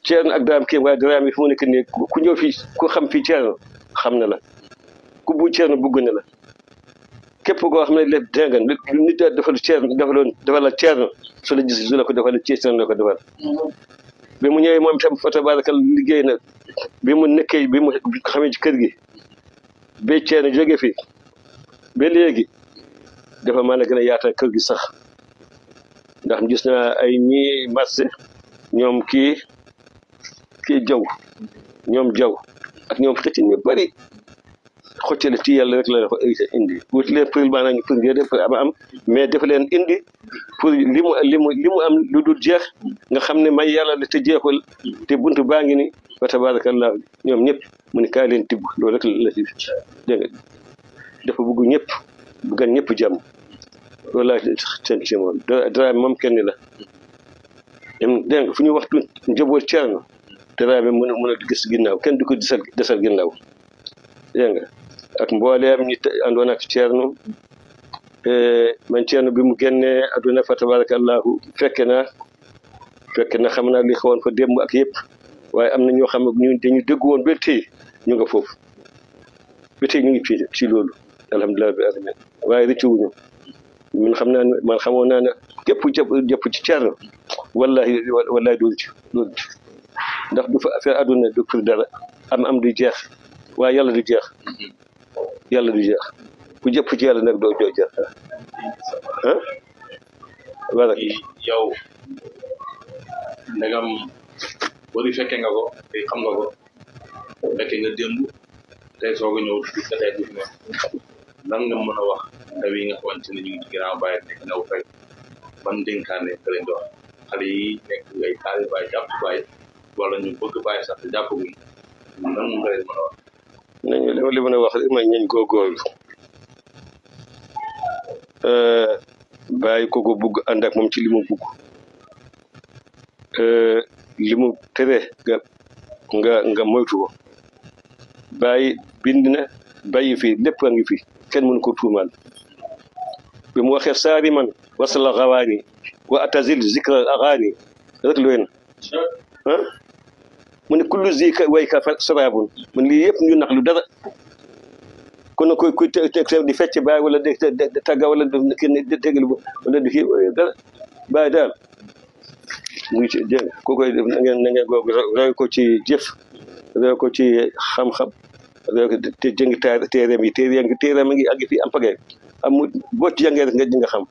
Thierno ak Dramé kii waaye Dramé fi mu nekk nii ku ñëw fii ku xam fii Thierno xam na la ku bugg Thierno bugg na la képp koo xam ne lépp dégg nga nit dafa la Thierno su la gis su la ko defal Thierno la ko defal bi mu ñëwee moom itam fa tabarakal liggéey na bi mu nekkee bi mu xamee ci kër gi ba Thierno jóge fi ba léegi dafa mën a gën a yaatal kër gi sax ndax gis naa ay ñi marché ñoom kii jaw ñoom jaw ak ñoom xëcc ñu bari xoccale ci yàlla rek la dafa indi wuti leen pour maanaam pour ngeen def am mais dafa leen indi pour li mu am lu dul jeex nga xam ne may yàlla la te jeexul te buntu baa ngi ni wa tabarakallah ñoom ñëpp mu ne kaay leen tibb loolu rek la ci dégg nga dafa bëgg ñëpp bëggan ñëpp jàmm loolu laa seen ci moom Dramé moom kenn la dégg nga fu ñu waxtu njaboot Thierno Dramé mën a gis ginnaaw kenn du ko desal ginnaaw dégg nga ak mbooleem ñi àndoon ak Thierno man Thierno bi mu génnee adduna fa tabarakallahu fekke na xam naa li xewoon fa démb ak yëpp waaye am na ñoo xam ne dañu dégg woon ba tey ñu nga foofu ba tey ñu ngi fii ci loolu alhamdulilah bi alamin waaye rëccu wuñu man xam naa ne man xamoon naa ne képp jëpp ci Thierno wallahi dooru ci ndax du fa affaire adduna du pour dara am du jeex waaye yàlla du jeex ku jëpp ci yàlla nag doo jeex voilà yow ndegam bari fekke nga ko tey xam nga ko fekke nga démb tey soog a ñëw gis nga tey gis nga lan nga mën a wax ndaw yi nga xamante ne ñu ngi ci ginnaaw Baye nekk ndaw fekk ban dénkaane nga leen di wax xale yi nekk ay taali Baye jàpp Baye wala ñu bëgg Baye sax te jàpp guñ lan nga leen mën a wax nañu li mën a wax rek mooy ñañ góorgóorlu Baye kooku bugg ànd ak moom ci li mu bugg li mu tere nga moytu ko Baye bind na bàyyi fi lépp a ngi fi kenn mënu ko tuumaal bi mu waxee saari man wasala xawaani wa atazil zikra agaani rek looy na ah mu ne kullu zi ka wayka fa sarabun mu ne lii yëpp ñu nax lu dara kon koy kuy di fecc baay wala de tagga wala kenn tegal wala di kii dara baay daal mu ngi ci dégg ko koy def na ngeen googu roy ko ci jëf roy ko ci xam-xam roy ko te jëngi téereem yi téereem ngi àgg fii am pagay amul boo ci jàngee rek nga xam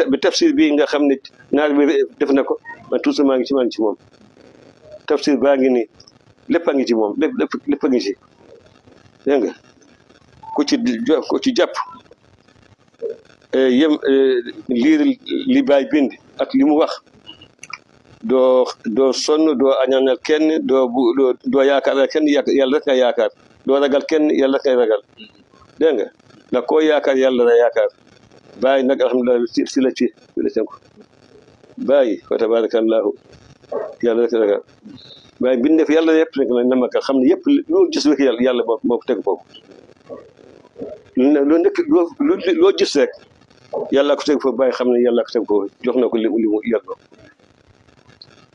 bi tafsir bi nga xam ne naar bi def na ko man toujours maa ngi ci moom tafsir baa ngi nii lépp a ngi ci moom lépp a ngi ci dégg nga ku ci jàpp liir li baay bind ak li mu wax doo sonn doo añaanal kenn doo yaakaar kenn yàlla rek nga yaakaar doo ragal kenn yàlla rek ngay ragal dégg nga ndax koo yaakaar yàlla la yaakaar bàyyi nag alhamdulilah si la ci ko bàyyi fa tabarakallahu yàlla rek ragal bàyyi bind def yàlla yëpp rek la namakal xam ne yëpp loolu gis rek yàlla moo ko teg foofu loo gis rek yàlla ko teg foofu bàyyi xam ne yàlla ko teg foofu jox na ko li mu yàlla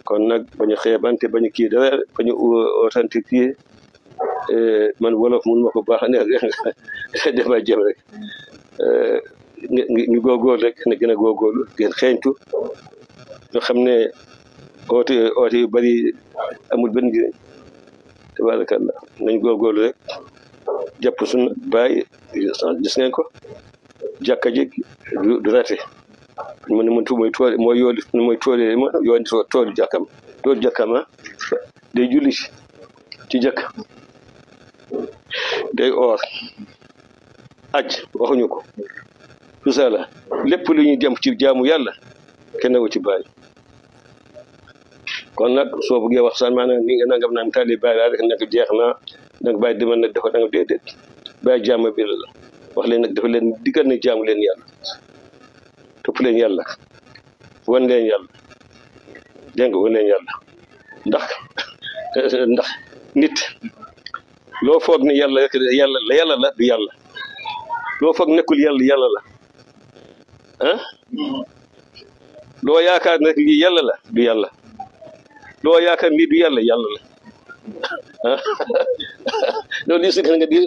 kon nag bañu xeebante bañu kii dara bañu authentifier man wolof mun ma ko baax ne dama jëm rek ñu góorgóorlu rek ne gën a góorgóorlu gën xeeñtu ñu xam ne oote yu bari amul benn njëriñ tabarakallah nañ góorgóorlu rek jàpp suñu bàyyi gis ngeen ko jàkka ji du rate mu ne man mooy tool mooy yoolu mooy toolu jàkkam day julli ci jàkk day oor aj waxuñu ko tout ça la lépp lu ñuy dem ci jaamu yàlla kenn wu ci bàyyi kon nag soo bëggee wax sax maanaam ni nga nangam naan taali bàyyi laa rek nag jeex na nag bàyyi demal nag dafa nangam déedéet bàyyi jaamu bi la wax leen nag dafa leen diggal ne jaamu leen yàlla topp leen yàlla wan leen yàlla dégg nga wan leen yàlla ndax nit loo foog ne yàlla rek yàlla la du yàlla loo foog nekkul yàlla la ah loo yaakaar ne lii yàlla la du yàlla loo yaakaar lii du yàlla la ah loolu si nga di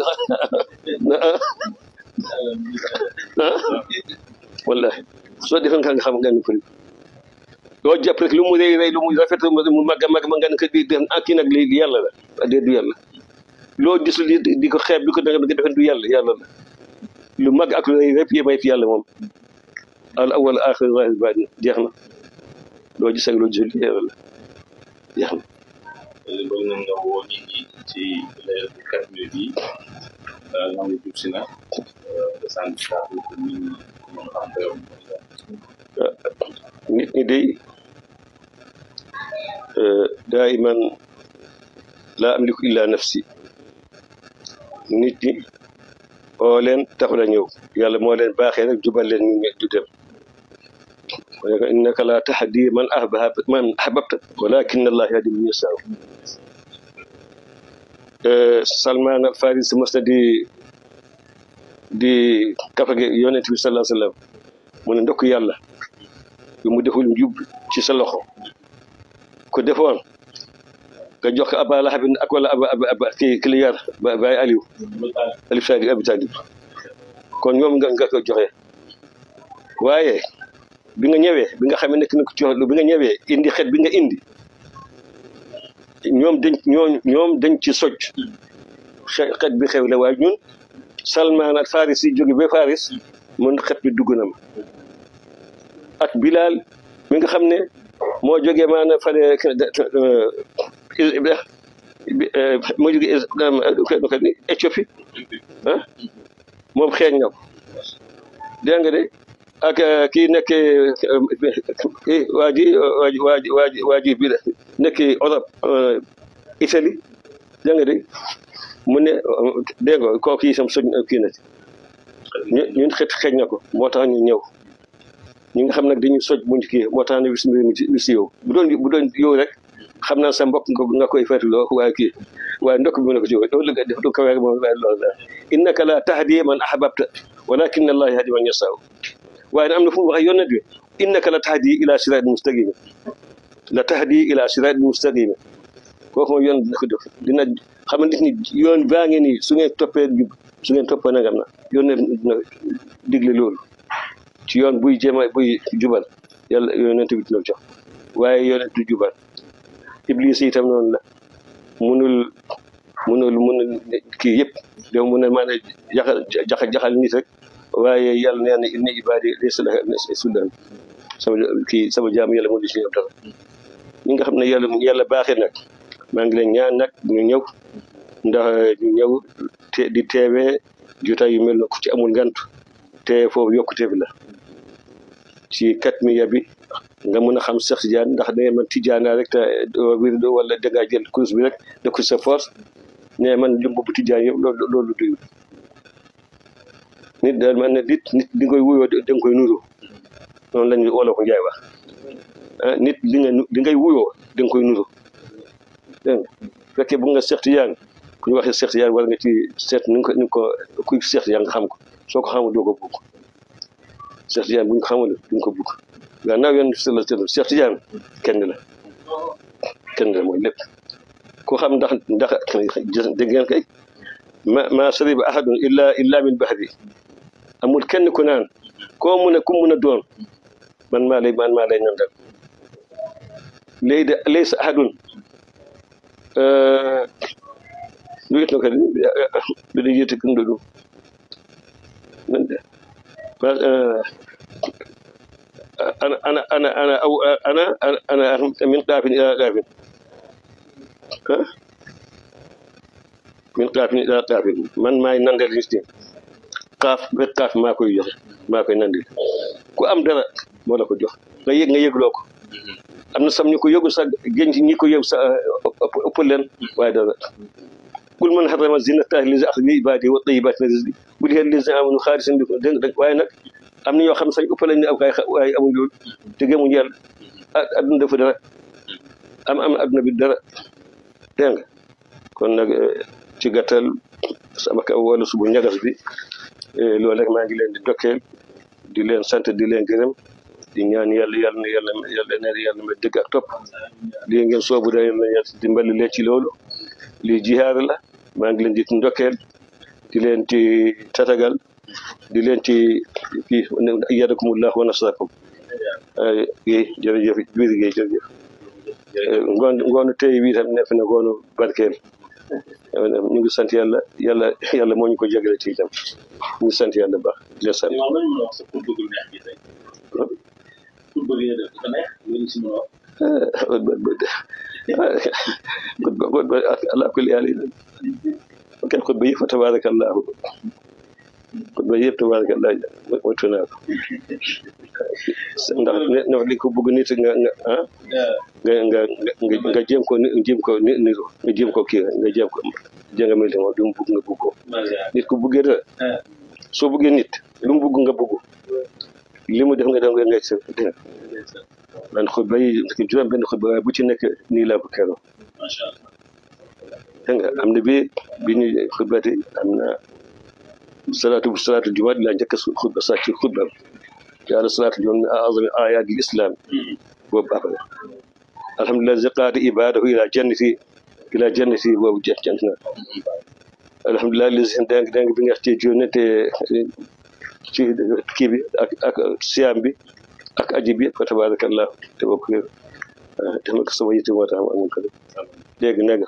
wallahi soo defee nga xam nga ni fëri loo jàpp rek lu mu rëy lu mu rafet mu màgg nga ne ko di dem kii nag lii yàlla la déet du yàlla loo gisul di ko xeeb di ko danga defen du yàlla la lu màgg ak lu rëy rek yemay fi yàlla moom al awwal aaxir zaahir baatin jeex na loo gis ak loo gisul yàlla la jeex na bëgg nañ nga woo nit ñi ci leeral 4 minutes yi nga xam ne jub si na de sant nit ñi mën xam ko yow nit ñi day daiman laa amliku illa nafsi nit ñi oo leen taxu la ñëw yàlla moo leen baaxee rek jubal leen ñu du dem innaka laa tahdi man ahbabta walakin allah yahdi man yashaa Salman al Farisi mos na di kafage yonent bi sallallahu alayhi wa sallam mu ne ndokk yàlla yu mu deful njub ci sa loxo ko defoon nga jox ko Aba Lahab ak wala aba kii li yar Baay Aliou Abi Talib kon ñoom nga ko joxe waaye bi nga ñëwee bi nga xam ne nekk na ko ci bi nga ñëwee indi xet bi nga indi ñoom dañ ci socc xet bi xew la waaye ñun Salman ak Faris yi jóge ba Faris mun xet bi dugg na ma ak Bilal mi nga xam ne moo jógee maanaam fale moo jógee Éthiopie ah moom xeeñ na ko dégg nga de ak kii nekk waa ji bi nekk Europe Italie dégg nga de mu ne dégg nga kooku yi sam soj kii na ñun xeeñ na ko moo tax ñu ñëw ñi nga xam nag dañuy soj buñ kii moo tax ne wis yow bu doon yow rek xam naa sa mbokk nga koy fetuloo waaye kii waaye ndokk bi mu ne ko ci loolu nga def du ko weer moom loolu la innaka la tahdi man ahbabta walakin allah yahdi man yashaa waaye am na fu mu waxee yonent bi innaka la tahdi ila siraatin mustaqim la tahdi ila siratin mustaqim kooku mooy yoon dina ko def dina xam nit ñi yoon baa ngi nii su ngeen toppee jub su ngeen toppee nangam na yoon ne dina digle loolu ci yoon buy jéema buy jubal yàlla yonent bi dina jox waaye yonent du jubal iblis itam noonu la munul kii yëpp yow mun a maanaam jaxal nit rek waaye yàlla nee na inna ibaadi laysa laka sultaan sama jaam yàlla moo di si ñoom dara ñi nga xam ne yàlla baaxee nag maa ngi leen ñaan nag ñu ñëw ndax ñu ñëw di teewee jotaay yu mel na ku ci amul ngant te foofu yokkute bi la ci katmiya bi nga mën a xam Cheikh Tidiane ndax da ngeen man Tidiane rek te wirdo wala da ngaa jël course bi rek def ko sa force ne man lim boobu Tidiane yëpp loolu doyul nit daal man ne nit di koy wuyoo da nga koy nuru noonu lañu wala ko njaay wax nit li ngay wuyoo da nga koy nuru dégg nga fekkee bu nga Cheikh Tidiane ku ñu waxee Cheikh Tidiane war nga ci seet ni ko kuy Cheikh Tidiane nga xam ko soo ko xamul doo ko bugg Cheikh Tidiane bu ñu ko xamul duñ ko bugg gannaaw yoon sallallahu alayhi wasallam Cheikh Tidiane kenn la mooy lépp koo xam ndax dégg ngeen kay ma shariba ahadun illa min bahri amul kenn ku naan koo mun a ku mun a doon man maa lay nandal léegi de laysa ahadun lu yit no kadi ɓeɗo yiyete ɗum ɗo ɗum ana min qaafin ila qaafin min qaafin ila qaafin man maay nandal nit ñi qaaf ba qaaf maa koy joxe maa koy nandil ku am dara moo la ko jox nga yëgloo ko am na sam ñu ko yëgu sax gën ñi ko yëg sa ëpp leen waaye dara qul man harrama zinata allazi akhraja li ibadihi wa tayyibati min rizqi qul hiya lillazina amanu khalisan dégg waaye nag am na ñoo xam sax ëpp lañ ne ab waaye amuñ loolu te gëmuñ yàlla adduna dafa dara am adduna bi dara dégg nga kon nag ci gàttal sama kaw wala subu ñagas bi loolu rek maa ngi leen di dokkeel di leen sant di leen gërëm di ñaan yàlla ma dëgg ak topp lii ngeen soobu da yàlla dimbali leen ci loolu lii jihaar la maa ngi leen di ndokkeel di leen ci tatagal di leen ci kii ayyadakumullah wa nasrakum jërëjëf biir gi jërëjëf ngoonu tey wi tam nekk na ngoonu barkeel ñu ngi sant yàlla moo ñu ko jagale ci itam ñu ngi sant yàlla baax di leen sant ala kulli haal kenn xutba yëpp fa tabarakallahu xutba yëpp tabarakallahu wattu naa ko ndax li ko bëgg nit nga jéem ko niru nga jéem ko kii nga jéem ko jënga mel moom lu mu bëgg nga bëgg ko nit ku bëggee dara soo bëggee nit lu mu bëgg nga bëgg li mu def nga def nga sa dina man xutba yi juróom benn xutba waaye bu ci nekk nii laa ko keroog dégg nga am na bi ñu xutbati am na salaatu jumaa laa njëkk a xutba sax ci xutba yàlla salaatu jumaa min a'zami ayaati l-islam boobu après alhamdulilah ziqaati ibadahu ila jannati boobu jant na alhamdulilah li dang bi nga ci jonete ci kii bi ak siyaam bi ak aji bi fa tabarakallah te bokk dama ko sama yitte moo tax ma amoon ko léegi nag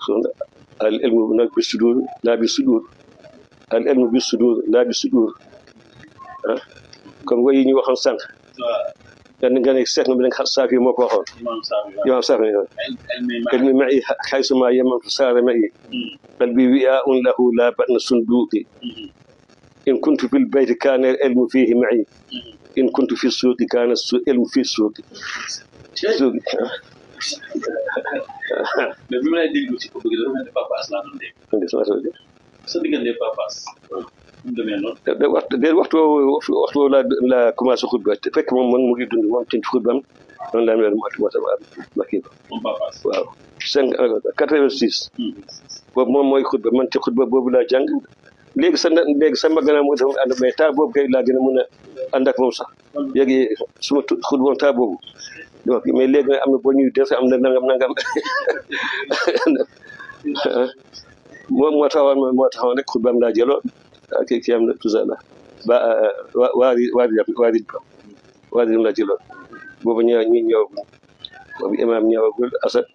al ilmu nag bi sudur laa bi sudur al ilmu bi sudur laa bi sudur comme way yi ñu waxoon sànq nga ne seet na bi nag saafi moo ko waxoon imam saafi ilmi ma'i xaysuma yamamtu saara ma'i qalbi wi'aa'un lahu laa batna sunduuqi in kuntu fil bayti kaana ilmu fiihi ma'i in kuntu fi suuqi kaana ilmu fi suuqi mais bi ma lay déglu ci ko bëgg dafa mel ni Papa As laa doon dégg sa diggante Papa As mu demee noonu waxtu la commencé xutba te fekk moom mu ngi dund moom ci xutbam noonu laa mel ma kii ko moom Papa As waaw 86 boobu moom mooy xutba man ci xutba boobu laa jàng léegi sa maganaam moo dafa mais temps boobu kay laa gën a mën a ànd ak moom sax léegi suma xutba temps boobu donc mais léegi nag am na boo ñuy des am na nangam moom moo taxawoon rek xutbaam laa jëloon kii am na tout ça là ba waari laa jëloon boobu ñëw boobu imaam ñëwagul Assane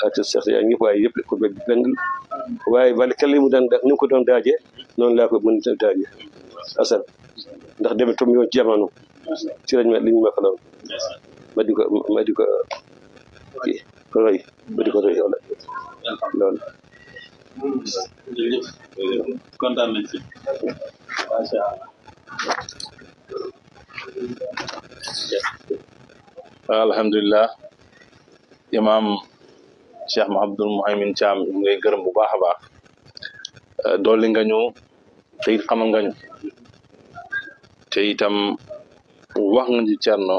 ak Cheikh yaa ñëpp waaye yëpp xutba bi benn waaye wala kele mu daan ni mu ko doon daajee noonu laa ko mën a daajee Assane ndax demee tom yoon ci jamono ci lañ ma liñ ma ko loon ma di ko kii roy ma di ko roy wala loolu kontaan nañ ci macha Allah alhamdulillah imam Cheikh Mouhamadoul Mouhamin Thiam ñu ngay gërëm bu baax a baax dolli nga ñu te it xamal nga ñu te itam wax nga ci Cerno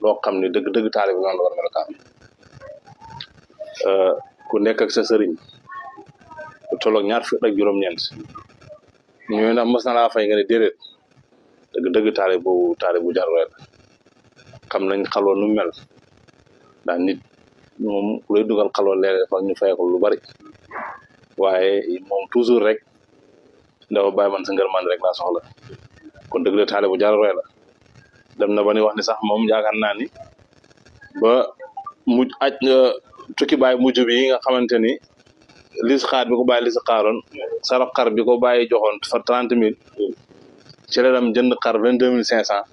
loo xam ne dëgg-dëgg taalibe bi noonu la war a melokaan ku nekk ak sa sëriñ bu tolloog ñaar fukk ak juróom-ñeent ñooy ndax mos na laa fay nga ne déedéet dëgg-dëgg taalibe boobu taalibe bu jar roy la xam nañ xaloo nu mel ndax nit moom ku lay dugal xaloo léeg fa ñu fay ko lu bari waaye moom toujours rek ndaw bàyyi man sa ngërmande rek laa soxla kon dëgg la taalibe bu jar roy la dem na ba ni wax ni sax moom yaakaar naa ni ba mujj aj tukki baay mujj bi nga xamante ni lis xaar bi ko bàyyi lis xaaroon saraf xar bi ko bàyyi joxoon fa 30 000 ci la dem jënd xar 22 500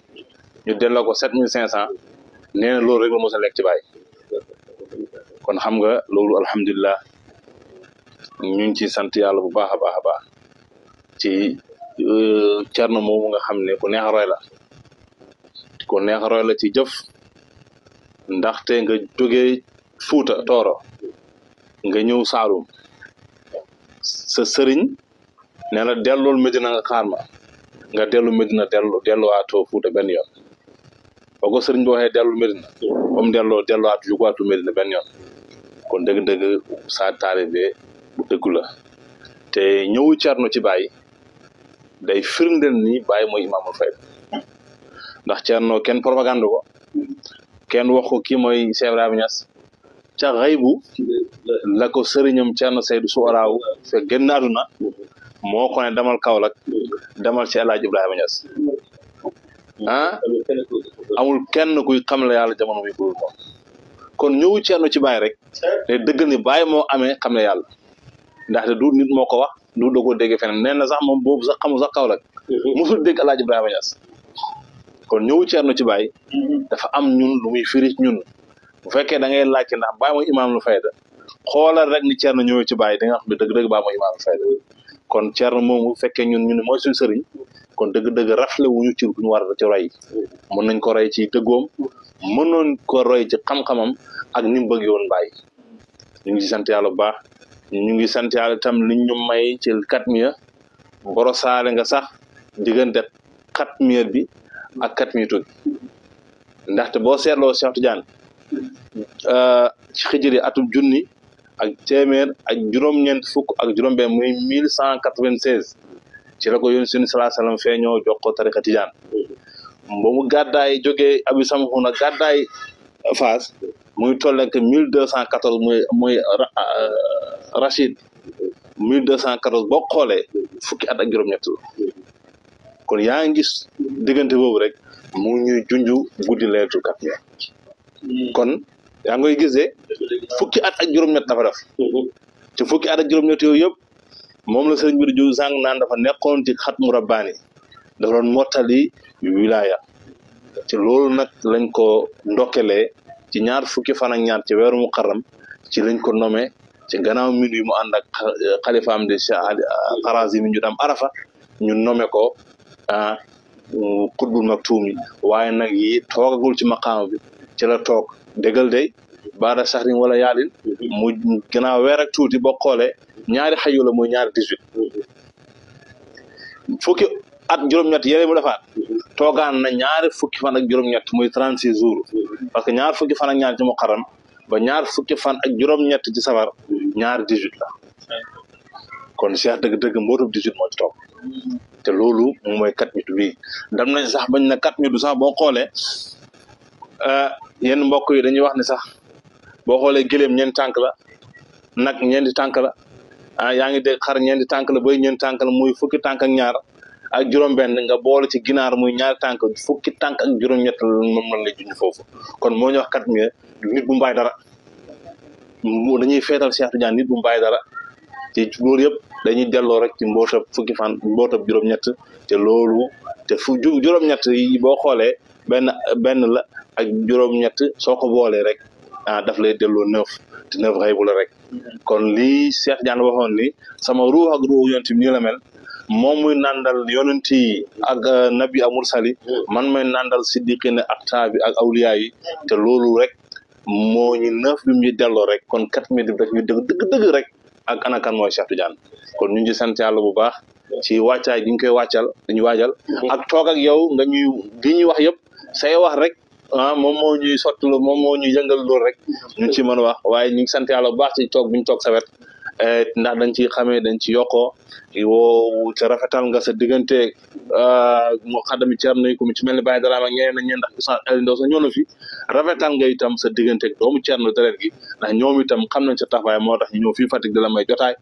ñu delloo ko 7 500 nee na loolu rek la mos a lekk ci bàyyi kon xam nga loolu alhamdulilah ñu ngi ciy sant yàlla bu baax a baax a baax ci Cerno moomu nga xam ne ku neex a roy la ku neex a roy la ci jëf ndaxte nga jógee Fuuta Tooro nga ñëw Saalum sa sëriñ ne la dellool Medina nga xaar ma nga dellu Medina delluwaatoo Fuuta benn yoon boo ko sëriñ bi waxee dellu Medina ba mu delluwaatu jugaatu Medina benn yoon kon dëgg-dëgg saa taalibe bu dëggu la te ñëwu Cerno ci Baay day firndeel ni Baay mooy imaamul fayda ndax Cerno kenn propagande ko kenn wax ko kii mooy Cheikh Ibrahima Niass ca xaybu la ko sëriñam Cerno Seydou Souraaw fekk génn àdduna moo ko ne demal Kaolack demal ci El Hadj Ibrahima Niass amul kenn kuy xamle yàlla jamono bi pour moom kon ñëwu Cerno ci Baay rek te dëggal ni Baay moo amee xamle yàlla ndaxte du nit moo ko wax du dogoo dégg feneen nee na sax moom boobu sax xamul sax Kaolack musul dégg El Hadj Ibrahima Niass kon ñëwu Cerno ci Baay dafa am ñun lu muy firi ñun bu fekkee da ngay laajte ndax Baay mooy imaamul fayda xoolal rek ni Cerno ñëwee ci Baay da nga xam ne dëgg-dëgg Baay mooy imaamul fayda kon Cerno moomu bu fekkee ñun mooy suñu sëriñ kon dëgg-dëgg rafle wuñu ci ñu war ci roy mën nañ ko roy ci dëggoom mënoon ko roy ci xam-xamam ak ni mu bëgg woon Baay ñu ngi sant yàlla bu baax ñu ngi sant yàlla itam liñ ñu may ci katmiya borosaale nga sax diggante katmiya bi ak katmiyatu ndaxte boo seetloo Cheikh Tidiane ci xijri atum junni ak téeméer ak juróom-ñeent fukk ak juróom-benn muy 1196 ci la ko yónni sallallahu alayhi wasallam feeñoo jox ko tariqa Tidiane ba mu gàddaay jógee Abi Samxuna gàddaay Faas muy toll ak 1214 muy Rachid 1214 boo xoolee fukki at ak juróom-ñett kon yaa ngi gis diggante boobu rek mu ñuy junju guddi leetu kat kon yaa ngoy gisee fukki at ak juróom-ñett dafa def ci fukki at ak juróom-ñett yooyu yëpp moom la sëriñ bi di ju sàng naan dafa nekkoon ci xatmu rabbaani dafa doon mottali wilaya ci loolu nag lañ ko ndokkelee ci ñaar fukki fan ak ñaar ci weeru muharram ci lañ ko nommé ci gannaaw min wi mu ànd ak xalifaam de Cheikh Harazim ñu dem Arafa ñu nommé ko xutbul maktuumi waaye nag yi toogagul ci maqaama bi ci la toog déggal day baada saxrin wala yaalin mu gannaaw weer ak tuuti boo xoolee ñaari xayu la mooy ñaari 18 fukki at juróom-ñett yële mu defaat toogaan na ñaari fukki fan ak juróom-ñett muy 36 jours parce que ñaar fukki fan ak ñaar ci muharram ba ñaar fukki fan ak juróom-ñett ci safar ñaari 18 la kon Cheikh dëgg-dëgg mbootub 18 moo ci toog te loolu mooy 4 minutes bii dem nañ sax bañ na 4 minutes sax boo xoolee yenn mbokk yi dañuy wax ne sax boo xoolee gëléem ñeenti tànk la nag ñeenti tànk la yaa ngi dégg xar ñeenti tànk la bay ñeenti tànk la muy fukki tànk ak ñaar ak juróom-benn nga boole ci ginaar muy ñaari tànk fukki tànk ak juróom-ñett moom lañ lay junj foofu kon moo ñu wax kat mi nit bu mbaay dara dañuy feetal Cheikh Tidiane nit bu mbaay dara ci loolu yëpp dañuy delloo rek ci mbootab fukki fan mbootab juróom-ñett te loolu te juróom-ñett yi boo xoolee benn la ak juróom-ñett soo ko boolee rek daf lay delloo 9 te 9 xëy bu la rek kon lii Cheikh Tidiane waxoon ni sama ruux ak ruux yonent bi nii la mel moom muy nandal yonent yi ak nabi ak mursali man may nandal siddiqina ak taabi ak awliya yi te loolu rek moo ñu 9 bi mu delloo rek kon 4000 daf ñu dëgg rek ak anakan mooy Cheikh Tidiane kon ñu ngi sant yàlla bu baax ci wàccaay gi ñu koy dañu waajal ak toog ak yow nga ñuy wax yëpp say wax rek moom moo ñuy sotti moom moo ñuy yëngal loolu rek ñu ci mën a wax waaye ñu ngi sant yàlla bu baax ci toog bi ñu toog sa wet ndax dañ ci xamee dañ ci yokkoo woo te rafetal nga sa diggante moo xaddami Cerno yi ku ci mel ni Baye Daraame ak ñeneen ak ñeneen ndax Oustaz Aliou Ndao sax ñëw na fi rafetal nga itam sa diggante doomu Cerno deret gi ndax ñoom itam xam nañ sa taxawaay moo tax ñu ñëw fii Fatick di la may jotaay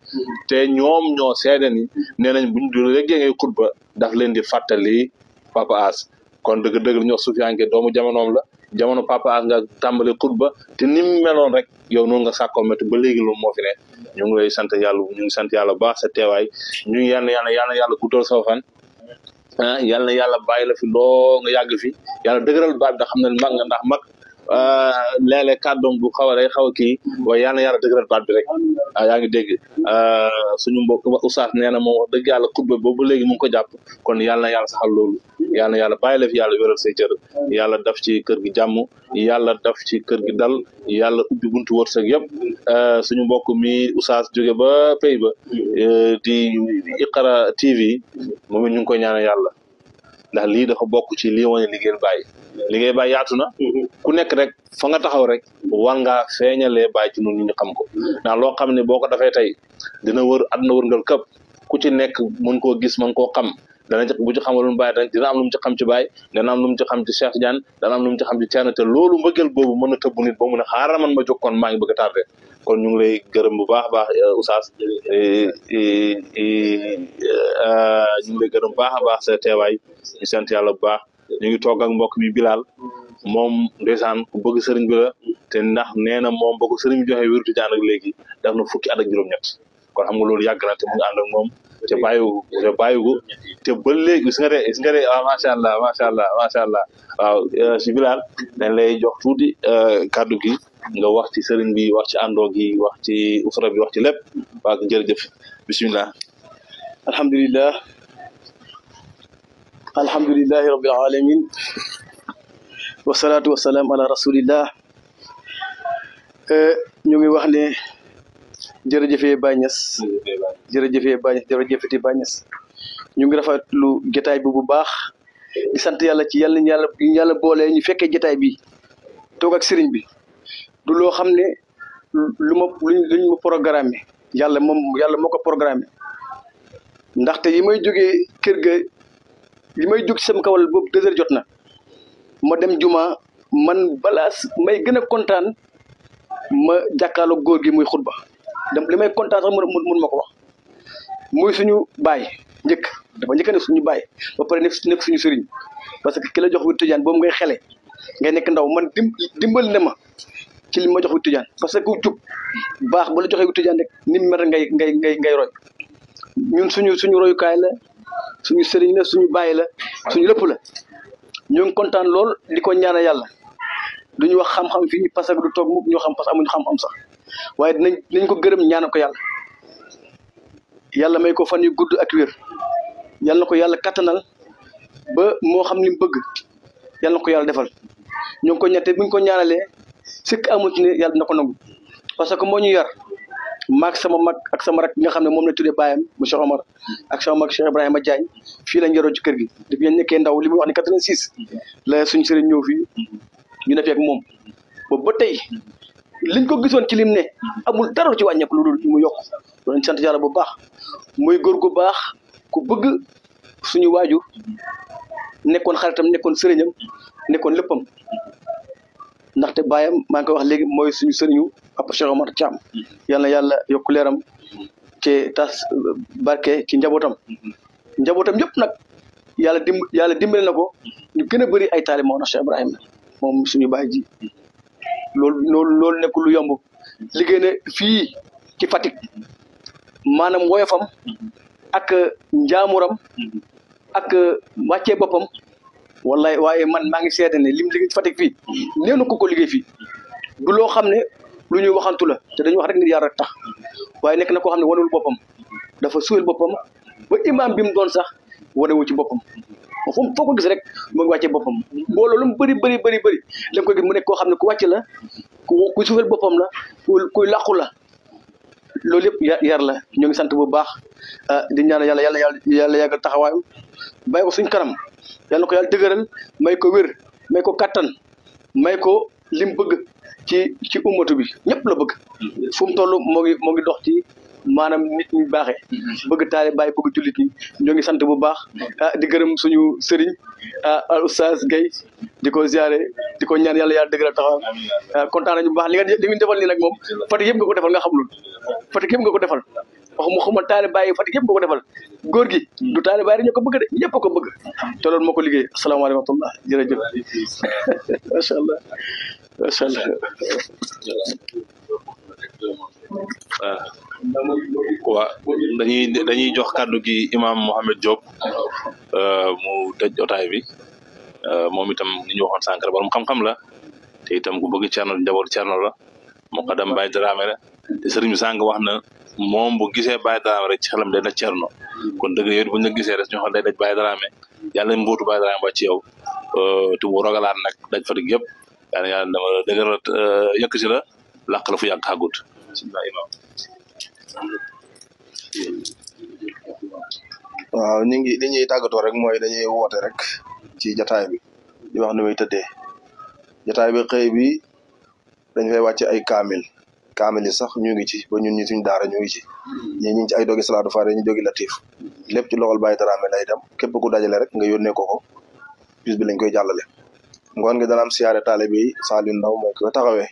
te ñoom ñoo seede ni nee nañ buñ du léegi ngay xutba daf leen di fàttali Papa As kon dëgg-dëgg ñoo suufiyanke doomu jamonoom la jamono Papa As nga tàmbali xutba te ni mu meloon rek yow noonu nga sàkkoo métti ba léegi loolu moo fi ne ñu ngi lay sant yàlla ñu ngi sant yàlla baax sa teewaay ñu ngi yàlla guddal sa fan yàlla na yàlla bàyyi la fi loo nga yàgg fi yàlla dëgëral baat bi da xam ne mag nga ndax mag léeg-léeg kàddoom bu xaw a kii waaye yàlla na yàlla dëgëral baat bi rek yaa ngi dégg suñu mbokk Oustaz nee na moom wax dëgg yàlla xutba boobu léegi mu ngi ko jàpp kon yàlla na yàlla saxal loolu yàlla na yàlla bàyyi la fi yàlla wéral say cër yàlla daf ci kër gi jàmm yàlla daf ci kër gi dal yàlla ubbi buntu wërsëg yëpp suñu mbokk mi Oustaz jóge ba pay ba di Iqra TV moom it ñu ngi koy ñaanal yàlla ndax lii dafa bokk ci lii wane liggéey Baye yaatu na ku nekk rek fa nga taxaw rek war ngaa feeñalee Baye ci noonu ñu xam ko ndax loo xam ne boo ko dafay tey dina wër àdduna wërngal këpp ku ci nekk mën koo gis mën koo xam dana bu ci xamal lu mu Baye dina am lu mu ci xam ci Baye dana am lu mu ci xam ci Cheikh Tidiane dana am lu mu ci xam ci Thierno te loolu mbëggeel boobu mën a tëbb nit ba mu ne xaaral man ma jokkoon maa ngi bëgg a tardé kon ñu ngi lay gërëm bu baax a baax Oustaz ñu ngi lay gërëm bu baax a baax sa teewaay ñu sant yàlla bu baax ñu ngi toog ak mbokk mi Bilal moom ndeysaan ku bëgg sëriñ bi la te ndax nee na moom boo ko sëriñ bi joxee wéru Tijaan ak léegi def na fukki at ak juróom-ñett kon xam nga loolu yàgg na te mu ngi ànd ak moom te bàyyiwu te ba léegi gis nga de waaw macha allah waaw si Bilal dañ lay jox tuuti kàddu gi nga wax ci sëriñ bi wax ci àndoo gi wax ci usra bi wax ci lépp waa jërëjëf bismillah alhamdulillahi rabbil alamin wasalaatu wasalaam ala rasulillah ñu ngi wax ne jërëjëfee Baye Niass jërëjëfeti Baye Niass ñu ngi rafetlu jotaay bi bu baax di sant yàlla ci yàlla boole ñu fekkee jotaay bi toog ak sëriñ bi du loo xam ne luñ ma programmé yàlla moo ko programmé ndaxte yi may jógee kër ga li may jóg sama kawal boobu 2 heures jot na ma dem juma man balaa may gën a kontaan ma jàkkaarloog góor gi muy xutba li may kontaan sax mun ma ko wax muy suñu baay dafa njëkk ne suñu baay ba pare nekk suñu sëriñ parce que ki la jox wi tijaan boobu ngay xele ngay nekk ndaw man dimbal na ma ci li ma jox wi tijaan parce que ku jub baax ba la joxee wi tijaan rek ni mu mel ngay roy ñun suñu royukaay la suñu sëriñ la suñu bàyyi la suñu lépp la ñu ngi kontaan lool di ko ñaanal yàlla duñu wax xam-xam fii parce que du toog mukk ñoo xam parce que amuñu xam-xam sax waaye dinañ ko gërëm ñaanal ko yàlla may ko fan yu gudd ak wér yàlla na ko yàlla kattanal ba moo xam li mu bëgg yàlla na ko yàlla defal ñu ngi ko ñette buñ ko ñaanalee sikk amul ci ne yàlla dina ko nangu parce que moo ñu yar maag sama mag ak sama rak nga xam ne moom la tuddee baayam mu Cheikh Omar ak sama mag Cheikh Ibrahima Diagne fii lañ yaroo ci kër gi depuis ñu nekkee ndaw li muy wax ni 86 la suñu sëriñ ñëw fii ñu ne fekk moom boobu ba tey liñ ko gisoon ci lim ne amul dara ci wàññeeku lu dul mu yokk loolu sant yàlla bu baax muy góor gu baax ku bëgg suñu waajur nekkoon xaritam nekkoon sëriñam nekkoon léppam ndaxte baayam maa ngi koy wax léegi mooy suñu sëriñu Papa Cheikh Omar Thiam yal na yàlla yokk leeram ci tas barke ci njabootam yëpp nag yàlla dimbale na ko ñu gën a bëri ay taalibe Mawlana Cheikh Ibrahima moom suñu baay ji loolu nekk lu yomb liggéey na fii ci Fatick maanaam woyofam ak njaamuram ak wàccee boppam wallahi waaye man maa ngi seede ne lim liggéey ci Fatick fii néew na ko liggéey fii du loo xam ne lu ñuy waxantu la te dañuy wax rek ngir yàlla rek tax waaye nekk na koo xam ne wanewul boppam dafa suyal boppam ba imam bi mu doon sax wanewu ci boppam foo ko gis rek mu ngi wàccee boppam mbooloo lu mu bëri la ko gis mu nekk koo xam ne ku wàcc la ku suyal boppam la kuy làqu la loolu yëpp yar la ñoo ngi sant bu baax di ñaan yàlla yàggal taxawaayam bàyyi ko suñ kanam yàlla na ko yàlla dëgëral may ko wér may ko kattan may ko lim bëgg ci ummatu bi ñëpp la bëgg fu mu toll moo ngi dox ci maanaam nit ñi baaxee bëgg taale bàyyi bëgg jullit ñi ñoo ngi sant bu baax di gërëm suñu sëriñ al oustaz Guèye di ko ziare di ko ñaan yàlla dëgëral taxawaam kontaan nañu bu baax li nga defal nii nag moom Fatick yëpp nga ko defal nga xam loolu Fatick yëpp nga ko defal waxuma taale bàyyi Fatick yëpp nga ko defal góor gi du taale bàyyi rek ñoo ko bëgg de ñëpp ko bëgg te loolu moo ko liggéey asalaamaaleykum wa rahmatullah jërëjëf macha allah macha allah waaw dañuy jox kàddu gi imam Mohamed Diop mu tëj jotaay bi moom itam ni ñu waxoon sànq borom xam-xam la te itam ku bëgg Cerno njaboot Cerno la muqaddam Baye Dramé la te sëriñ bi sànq wax na moom bu gisee Baye Dramé rek ci xelam day daj Cerno kon dëgg yooyu bu ñu la gisee rek ñu xool day daj Baye Dramé yàlla mbootu Baye Dramé ba ci yow te bu rogalaat nag daj Fatick yëpp yàlla dama dëgëral yëkk si la làq la fu yàgg xàggut waaw li ñuy tàggatoo rek mooy dañuy woote rek ci jataay bi di wax ni muy tëddee jataay bi xëy bi dañ fay wàcce ay kaamil yi sax ñu ngi ci ba ñun ñi suñ daara ñu ngi ci ñi ñu ngi ci ay dogi salaatu faare ñu dogi latif lépp ci loxol Baye Dramé lay dem képp ku dajale rek nga yónnee ko bis bi lañ koy jàllale ngoon nga dana am siyaare taalibe yi Saliou Ndaw moo ko taxawee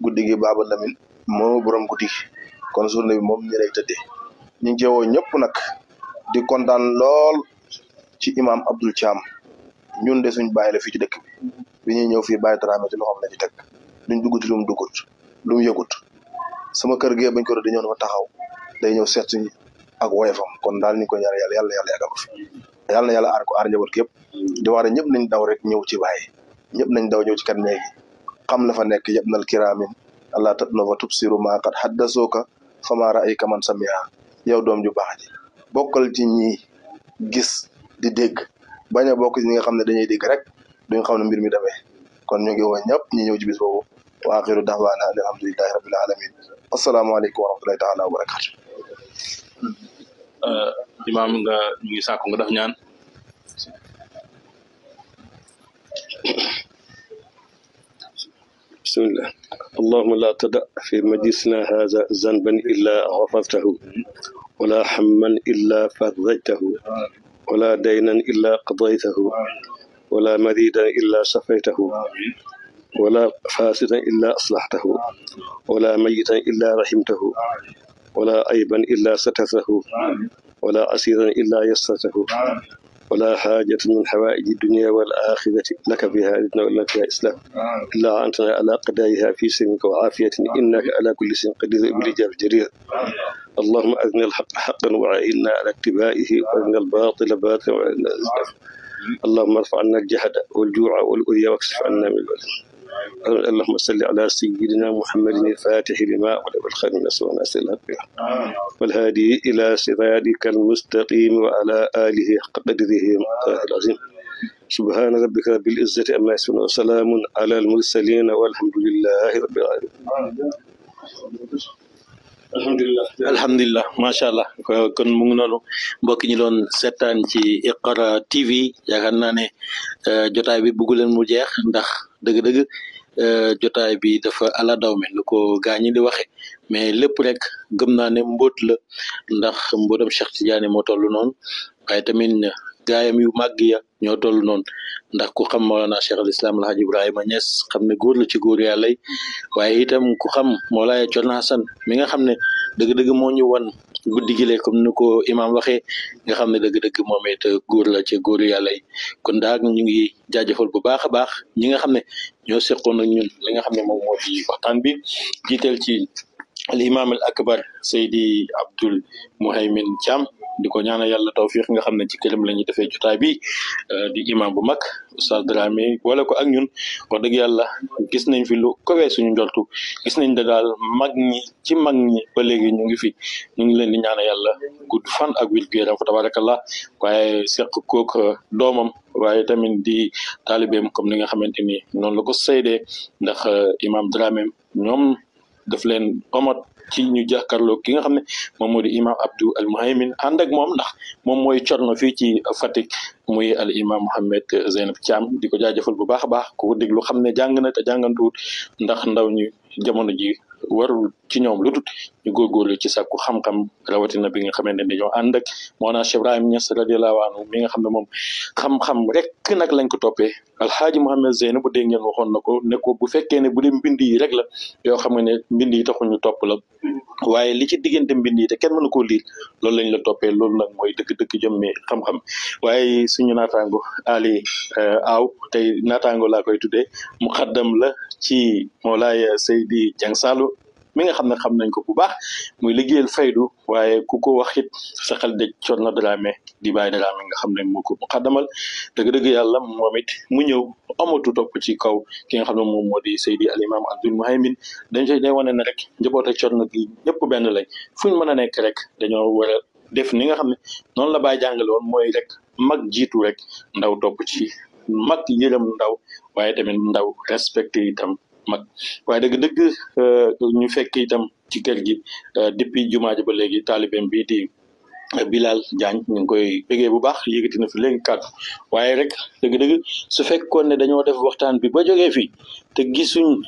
guddi gi Baba Lamine moo borom guddi gi kon journée bi moom ñi lay tëddee ñu ngi woo ñëpp nag di kontaan lool ci imam Abdoul Thiam ñun de suñ bàyyi la fii ci dëkk bi ñuy ñëw fii Baye Dramé ci loxoom la ci teg duñ dugg ci lu mu duggut lu mu yëgut sama kër gee bañ ko di ñëw dafa taxaw day ñëw seet si ak woyefam kon daal ñu ko ñaan yàlla yàggal ko fi yàlla na yàlla aar ko aar njaboot gi yëpp di wax ne ñëpp nañ daw rek ñëw ci Baye ñëpp nañ daw ñëw ci kan neegi xam la fa nekk yëpp nal kiraamin allah tatnova tubsiru ma qad haddasooka fama ra'ayka man samiha yow doom ju baax ji bokkal ci ñi gis di dégg bañ a bokk ci ñi nga xam ne dañuy dégg rek duñ xam ne mbir mi demee kon ñu ngi woo ñëpp ñi ñëw ci bis boobu wa axiru da'waana alhamdulillahi rabbil alamin asalaamaaleykum wa rahmatullahi taala wa barakatu imam nga ñu ngi sàkku nga def ñaan بسم الله اللهم لا تدع في مجلسنا هذا ذنبا إلا غفرته ولا حما إلا فرجته ولا دينا إلا قضيته ولا مريدا إلا شفيته ولا فاسدا إلا أصلحته ولا ميتا إلا رحمته ولا عيبا إلا سترته ولا أسيرا إلا يسرته ولا حاجة من حوائج الدنيا والآخرة لك فيها رضا ولا فيها إسلام إلا أنت على قضائها في سلمك وعافية إنك على كل شيء قدير بالإجابة جرير اللهم أرنا الحق حقا وعينا على اتباعه وأرنا الباطل باطلا وعينا الإسلام اللهم ارفع عنا الجهد والجوع والأذى واكشف عنا من البلاء اللهم صل على سيدنا محمد الفاتح لما أغلق والخير من أسوأ الناس والهادي إلى صراطك المستقيم وعلى آله حق قدره ومقداره العظيم سبحان ربك رب العزة عما يصفون وسلام على المرسلين والحمد لله رب العالمين alhamdulilah macha allah kon mu ngi noonu mbokk ñi doon seetaan ci Iqra TV yaakaar naa ne jotaay bi bëggu leen mu jeex ndax dëgg-dëgg jotaay bi dafa ala dawme lu ko gaañi di waxe mais lépp rek gëm naa ne mbóot la ndax mbootam Cheikh Tidiane moo toll noonu waaye tamit gaayam yu màgg ya ñoo toll noonu ndax ku xam Mawlana Cheikh al Islam Alhaji Ibrahima Niass xam ne góor la ci góor yàlla yi waaye itam ku xam Mawlaaya Cerno Hasan mi nga xam ne dëgg-dëgg moo ñu wan guddi gi comme ni ko imam waxee nga xam ne dëgg-dëgg moom it góor la ci góor yàlla yi kon daal ñu ngi jaajëfal bu baax a baax ñi nga xam ne ñoo seqoon ak ñun li nga xam ne moom moo di waxtaan bi jiital ci al imam al akbar Seydi Abdul Muhaymin Thiam di ko ñaanal yàlla tawfiq nga xam ne ci këram la ñuy defee jotaay bi di imam bu mag Oustaz Dramé wala ko ak ñun wax dëgg yàlla gis nañ fi lu kowee suñu njortu gis nañ da daal mag ñi ci mag ñi ba léegi ñu ngi fi ñu ngi leen di ñaanal yàlla gudd fan ak wér gu yaram fa tabarakallah waaye seq kook doomam waaye tamit di taalibeem comme ni nga xamante ni noonu la ko seydee ndax imam Dramé ñoom daf leen omat ci ñu jàkkaarloo ki nga xam ne moom moo di imam Abdou al Muhaymin ànd ak moom ndax moom mooy corno fii ci Fatick muy al imam Mohamed Zeynab Thiam di ko jaajëfal bu baax a baax ku déglu xam ne jàng na te jàngantuwut ndax ndaw ñi jamono ji warul ci ñoom lu tut ñu góorgóorlu ci sàkku xam-xam rawatina bi nga xamante ne dañoo ànd ak Mawlana Cheikh Ibrahim Niass radiyallahu anhu mi nga xam ne moom xam-xam rek nag lañ ko toppee alxaaji Mohamed Zeynab bu dégg ngeen waxoon na ko ne ko bu fekkee ne bu dee mbind yi rek la yoo xam ne mbind yi taxuñu topp la waaye li ci diggante mbind yi te kenn mënu koo liir loolu lañ la toppee loolu nag mooy dëgg-dëgg jëmmi xam-xam waaye suñu naataango Ali Aw tey naataango laa koy tuddee muqaddam la ci Mawlaaya Seydi Dieng Salo mi nga xam ne xam nañ ko bu baax muy liggéeyal faydu waaye ku ko wax it sa xel de Cerno Dramé di Baay Dramé nga xam ne moo ko muqaddamal dëgg-dëgg yàlla moom it mu ñëw amatu topp ci kaw ki nga xam ne moom moo di Seydi al imam Abdul Muhaymin dañ day wane ne rek njaboot ak Cerno gi ñëpp benn lañ fu ñu mën a nekk rek dañoo war a def ni nga xam ne noonu la Baay jàngale woon mooy rek mag jiitu rek ndaw topp ci mag yërëm ndaw waaye tamit ndaw respecté itam mag waaye dëgg-dëgg ñu fekk itam ci kër gi depuis jumaa ji ba léegi taalibeem bi di Bilal Diagne ñu ngi koy bëggee bu baax yëkkati na fi léegi kàddu waaye rek dëgg-dëgg su fekkoon ne dañoo def waxtaan bi ba jógee fii te gisuñ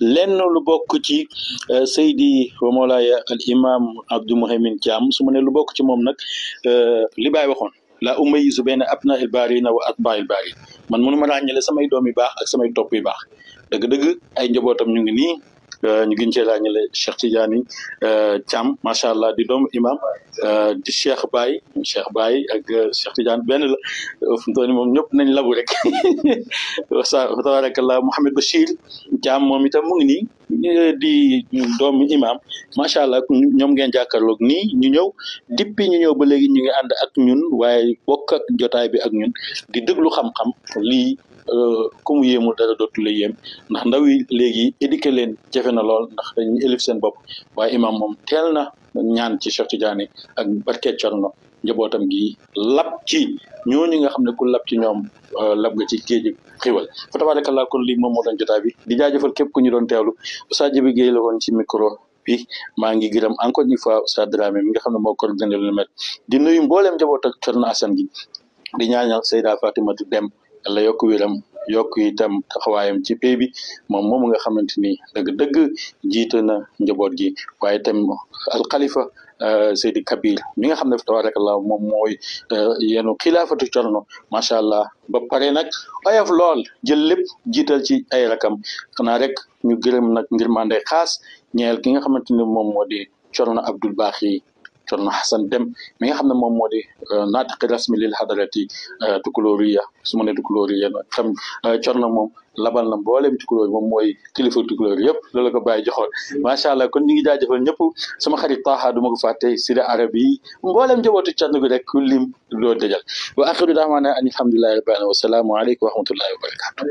lenn lu bokk ci Seydi wa Mawlaaya al imam Abdou Muhaymin Thiam su ma ne lu bokk ci moom nag li Baay waxoon la umayyizu bayna abnaa'il baariina wa atbaa'il baariin man mënu ma ràññale samay doom yu baax ak samay topp yu baax dëgg-dëgg ay njabootam ñu ngi nii ñu gën cee ràññale Cheikh Tidiane Thiam macha allah di doomu imam di Cheikh Baye ak Cheikh Tidiane benn la fu mu toll nii moom ñëpp nañ labu rek tabarakallah Mouhamed Bachir Thiam moom itam mu ngi nii di doomu imam macha allah ñoom ngeen jàkkaarloog nii ñu ñëw depuis ñu ñëw ba léegi ñu ngi ànd ak ñun waaye bokk ak jotaay bi ak ñun di déglu xam-xam lii ku mu yéemul dara dootu la yéem ndax ndaw yi léegi éduqué leen jafe na lool ndax dañuy élif seen bopp waaye imam moom teel na ñaan ci Cheikh Tidiane ak barke Cerno njabootam gi lab ci ñooñu nga xam ne ku lab ci ñoom lab nga ci géej xiwal fa tabarakallah kon lii moom moo doon jotaay bi di jaajëfal képp ku ñu doon teewlu Oustaz Jibi Gueye la woon ci micro bi maa ngi gërëm encore une fois Oustaz Dramé mi nga xam ne moo coordonné lu mel di nuyu mbooleem njaboot ak Cerno Assane gi di ñaanal Seyda Fatimatu Dem yàlla yokk wéram yokk itam taxawaayam ci pay bi moom nga xamante ni dëgg-dëgg jiite na njaboot gi waaye itam alxalifa Seydi Kabir mi nga xam ne tabarakallah moom mooy yenu xilaafatu Cerno macha allah ba pare nag oyof lool jël lépp jiital ci ay rakam xanaa rek ñu gërëm nag ngir mande xaas ñeel ki nga xamante ni moom moo di Cerno Abdul Baaxi Cerno Hasan Dem mi nga xam ne moom moo di naatiq rasmi lil hadarati tukulóoriya su ma ne tukulóoriya nag xam Cerno moom labal na mboolem tukulóor moom mooy kilifa tukulóor yëpp loolu ko bàyyi joxoon macha allah kon ñu ngi jaajëfal ñëpp sama xarit Taha du ma ko fàtte Sida Arabi yi mboolem njabootu Cerno gi rek ku lim doo dëjal wa axiru daawaana an alhamdulillahi rabbil alamin wa salaamu aleykum wa rahmatullahi wa barakatuh